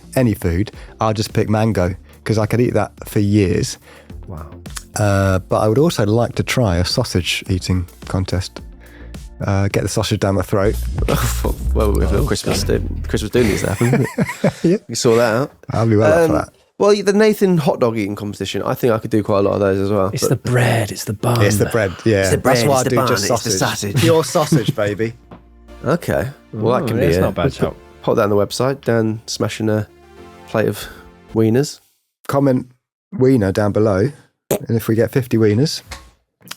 I'd just pick mango because I could eat that for years. Wow. Mm. But I would also like to try a sausage eating contest. Get the sausage down my throat. Well, Christmas do needs to happen. Yeah. You saw that out. I'll be well up for that. Well, the Nathan hot dog eating competition, I think I could do quite a lot of those as well. It's the bread, it's the bun. It's the bread, yeah. It's the bread, that's why I it's do the bun, just it's the sausage. sausage. Pure sausage, baby. Okay. Well, that can be it's not bad. Pop that on the website. Dan smashing a plate of wieners. Comment wiener down below. And if we get 50 wieners,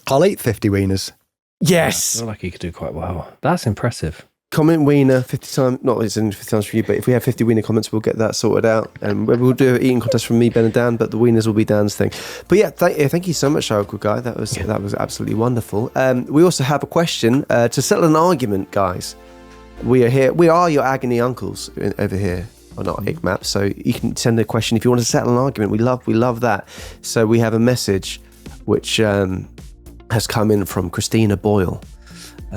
I'll eat 50 wieners. Yes. I feel like he could do quite well. That's impressive. Comment wiener 50 times, not as in 50 times for you, but if we have 50 wiener comments, we'll get that sorted out. And we'll do an eating contest from me, Ben and Dan, but the wieners will be Dan's thing. But yeah, thank you so much, Good Guy. That was absolutely wonderful. We also have a question to settle an argument, guys. We are here. We are your agony uncles over here on our IGMAP. So you can send a question if you want to settle an argument. We love that. So we have a message which has come in from Christina Boyle.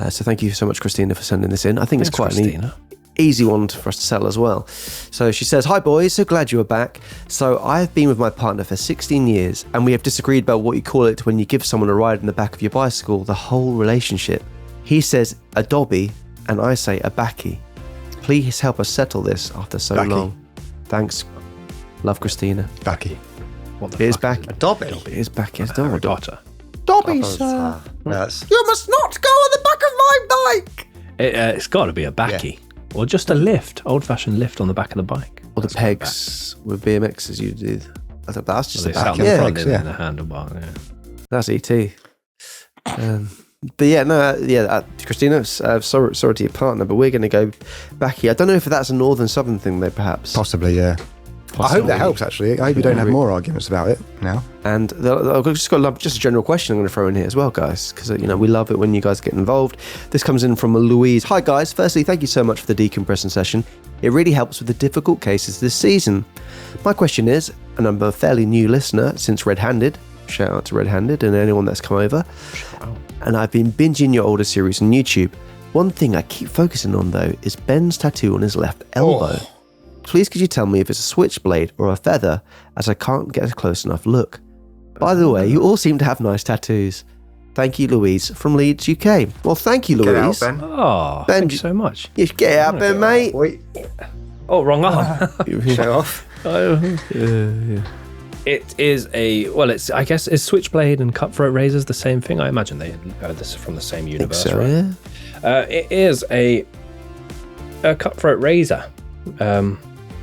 So thank you so much, Christina, for sending this in. I think it's quite an easy one for us to settle as well. So she says, "Hi boys, so glad you are back. So I've been with my partner for 16 years and we have disagreed about what you call it when you give someone a ride in the back of your bicycle the whole relationship. He says a dobby and I say a backy. Please help us settle this after so long. Thanks. Love, Christina." Backy. What the It is fuck back. is A dobby. It is back. It's Harry dobby. Potter. Dobby, sir. That's You must not go on the back of my bike. It's got to be a backy. Or just a lift, old-fashioned lift on the back of the bike. Or the pegs with BMXs you did. I thought that's just They a sat back. on the Yeah, front pegs, in the handlebar. Yeah. that's ET. But yeah, no, Christina, sorry to your partner, but we're going to go back here. I don't know if that's a northern-southern thing, though, perhaps. possibly, yeah. I hope that helps, actually. I hope you don't have more arguments about it now. And I've just got just a general question I'm going to throw in here as well, guys, because we love it when you guys get involved. This comes in from Louise. "Hi guys, firstly, thank you so much for the decompression session. It really helps with the difficult cases this season. My question is, and I'm a fairly new listener since Red Handed, shout out to Red Handed and anyone that's come over, and I've been binging your older series on YouTube. One thing I keep focusing on though is Ben's tattoo on his left elbow. Please could you tell me if it's a switchblade or a feather, as I can't get a close enough look. By the way, you all seem to have nice tattoos. Thank you, Louise, from Leeds, UK." Well, thank you, Louise. Get out, Ben. Oh, Ben, thank you so much. You should get out, Ben, mate. Wait, Oh, wrong arm. show off. It is I guess, is switchblade and cutthroat razors the same thing? I imagine this is from the same universe, so, right? yeah. It is a cutthroat razor.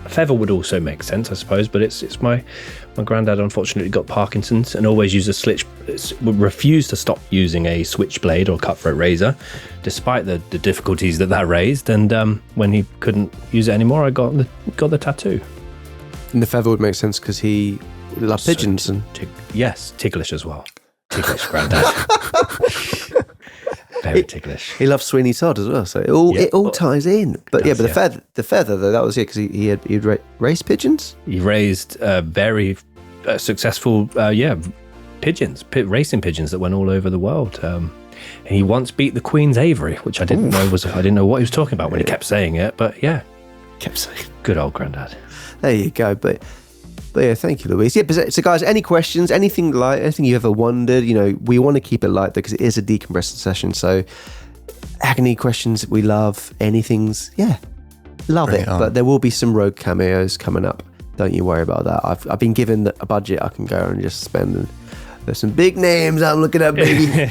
A feather would also make sense, I suppose, but it's my granddad unfortunately got Parkinson's and always used refused to stop using a switchblade or cutthroat razor, despite the difficulties that raised. And when he couldn't use it anymore, I got the tattoo. And the feather would make sense because he loved pigeons. And yes, ticklish as well. Ticklish, Grandad. Very ticklish. He loves Sweeney Todd as well, so it all ties in. But but the feather though, that was it because he'd raised pigeons. He raised very successful pigeons, racing pigeons that went all over the world. And he once beat the Queen's Aviary, which I didn't know I didn't know what he was talking about when he kept saying it. But yeah, kept saying. Good old Grandad. There you go. But yeah, thank you, Louise. Yeah, but so guys, any questions, anything you ever wondered, we want to keep it light because it is a decompression session. So any questions we love, anything's, love Bring it. But there will be some rogue cameos coming up. Don't you worry about that. I've been given a budget I can go and just spend. And there's some big names I'm looking at, baby.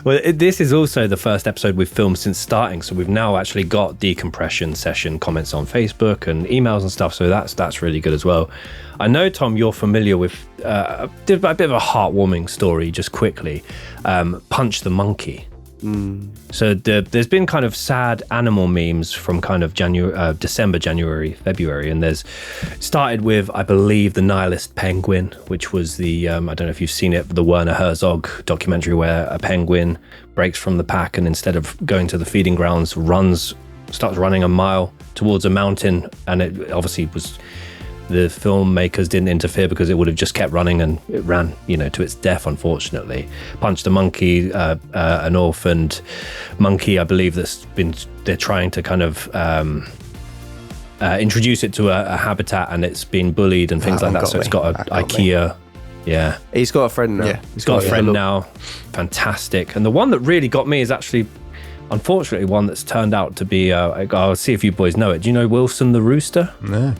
Well, this is also the first episode we've filmed since starting, so we've now actually got decompression session comments on Facebook and emails and stuff, so that's really good as well. I know, Tom, you're familiar with a bit of a heartwarming story, just quickly. Punch the Monkey. So there's been kind of sad animal memes from kind of December, January, February, and there's started with, I believe, the nihilist penguin, which was the I don't know if you've seen it, the Werner Herzog documentary where a penguin breaks from the pack and instead of going to the feeding grounds starts running a mile towards a mountain, and it obviously was, the filmmakers didn't interfere because it would have just kept running, and it ran, to its death, unfortunately. Punch the Monkey, an orphaned monkey, I believe they're trying to kind of introduce it to a habitat, and it's been bullied and things like that. So it's got a IKEA. Yeah. He's got a friend now. Yeah. He's got a friend now. Fantastic. And the one that really got me is actually, unfortunately, one that's turned out to be, I'll see if you boys know it. Do you know Wilson the Rooster? No.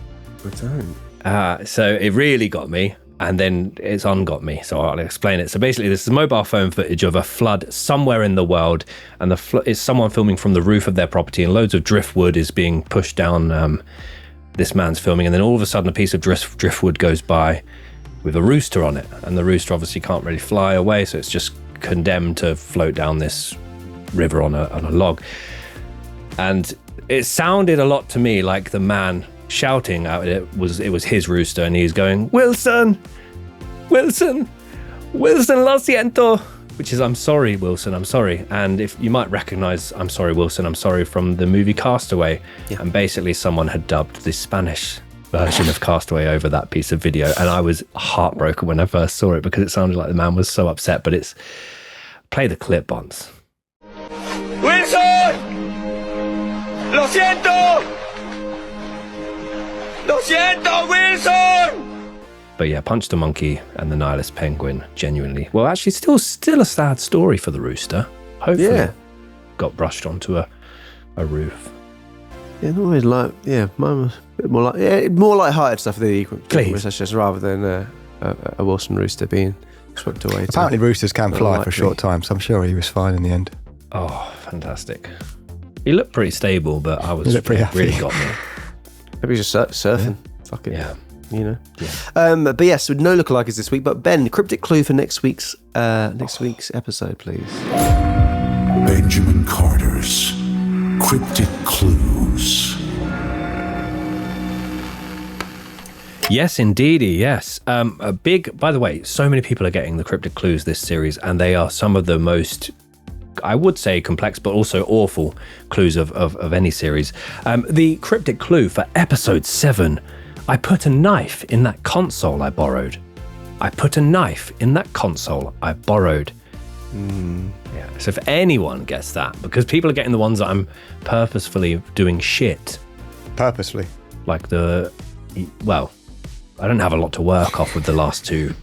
So it really got me, and then it's ungot me, so I'll explain it. So basically, this is mobile phone footage of a flood somewhere in the world, and it's someone filming from the roof of their property, and loads of driftwood is being pushed down. This man's filming, and then all of a sudden a piece of driftwood goes by with a rooster on it, and the rooster obviously can't really fly away, so it's just condemned to float down this river on a log. And it sounded a lot to me like the man shouting out it was his rooster, and he's going, Wilson, lo siento, which is, I'm sorry, Wilson, I'm sorry. And if you might recognize I'm sorry, Wilson, I'm sorry from the movie Castaway. And basically someone had dubbed the Spanish version of Castaway over that piece of video, and I was heartbroken when I first saw it because it sounded like the man was so upset. But it's, play the clip, Bonds. Wilson, lo siento, lo siento, Wilson! But yeah, Punch the Monkey and the nihilist penguin, genuinely. Well, actually, still a sad story for the rooster. Hopefully, got brushed onto a roof. Yeah, not always mine was a bit more light-hearted stuff than the Please, rather than a Wilson rooster being swept away. Apparently, roosters can fly for a short time, so I'm sure he was fine in the end. Oh, fantastic! He looked pretty stable, but I was really got me. Maybe he's just surfing. Fuck it. Yeah. But yes, so no lookalikes this week. But Ben, cryptic clue for next week's episode, please. Benjamin Carter's Cryptic Clues. Yes, indeedy, yes. A big, by the way, so many people are getting the cryptic clues this series, and they are some of the most, I would say, complex but also awful clues of any series. The cryptic clue for episode 7, I put a knife in that console I borrowed. I put a knife in that console I borrowed. Yeah. So if anyone gets that, because people are getting the ones that I'm purposefully doing shit. Purposely? Like I don't have a lot to work off with the last two,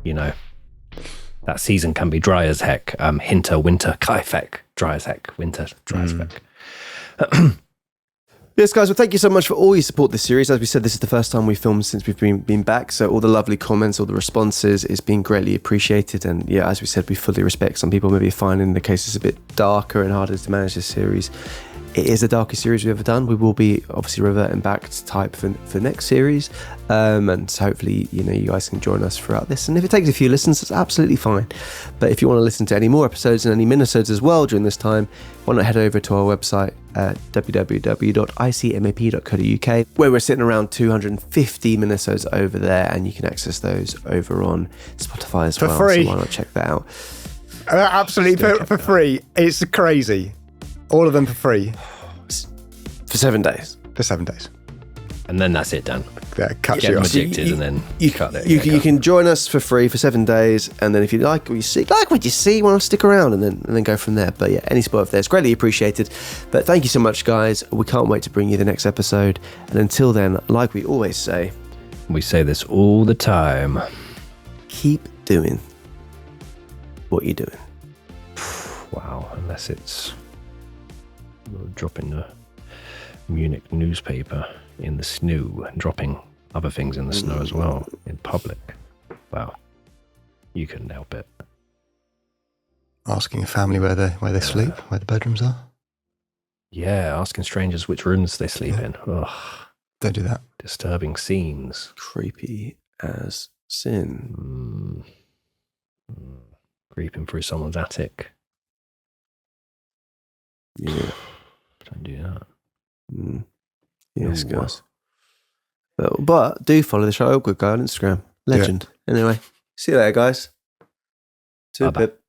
That season can be dry as heck. Hinterkaifeck, dry as heck. Winter, dry as heck. Yes, guys, well, thank you so much for all your support this series. As we said, this is the first time we've filmed since we've been back, so all the lovely comments, all the responses is being greatly appreciated. And yeah, as we said, we fully respect some people maybe finding the cases a bit darker and harder to manage this series. It is the darkest series we've ever done. We will be obviously reverting back to type for next series, and hopefully you guys can join us throughout this. And if it takes a few listens, it's absolutely fine. But if you want to listen to any more episodes and any minisodes as well during this time, why not head over to our website at www.icmap.co.uk, where we're sitting around 250 minisodes over there, and you can access those over on Spotify as well. Free. So why not check that out? Absolutely for free. It's crazy. All of them for free. For 7 days. For 7 days. And then that's it done. Yeah, cut Get you them off. addicted and then cut it. You can join us for free for 7 days, and then if you like what you see, want to stick around, and then go from there. But yeah, any support there is greatly appreciated. But thank you so much, guys. We can't wait to bring you the next episode. And until then, like we always say, We say this all the time. keep doing what you're doing. Wow, unless it's dropping the Munich newspaper in the snow and dropping other things in the snow as well in public. Wow, you couldn't help it. Asking a family where they sleep, where the bedrooms are. Yeah, asking strangers which rooms they sleep in. Ugh, Don't do that. disturbing scenes. Creepy as sin. Creeping through someone's attic. Yeah. Don't do that. Yes, guys. But do follow the show. Good guy on Instagram. Legend. Anyway, see you later, guys. Bye-bye. Pip.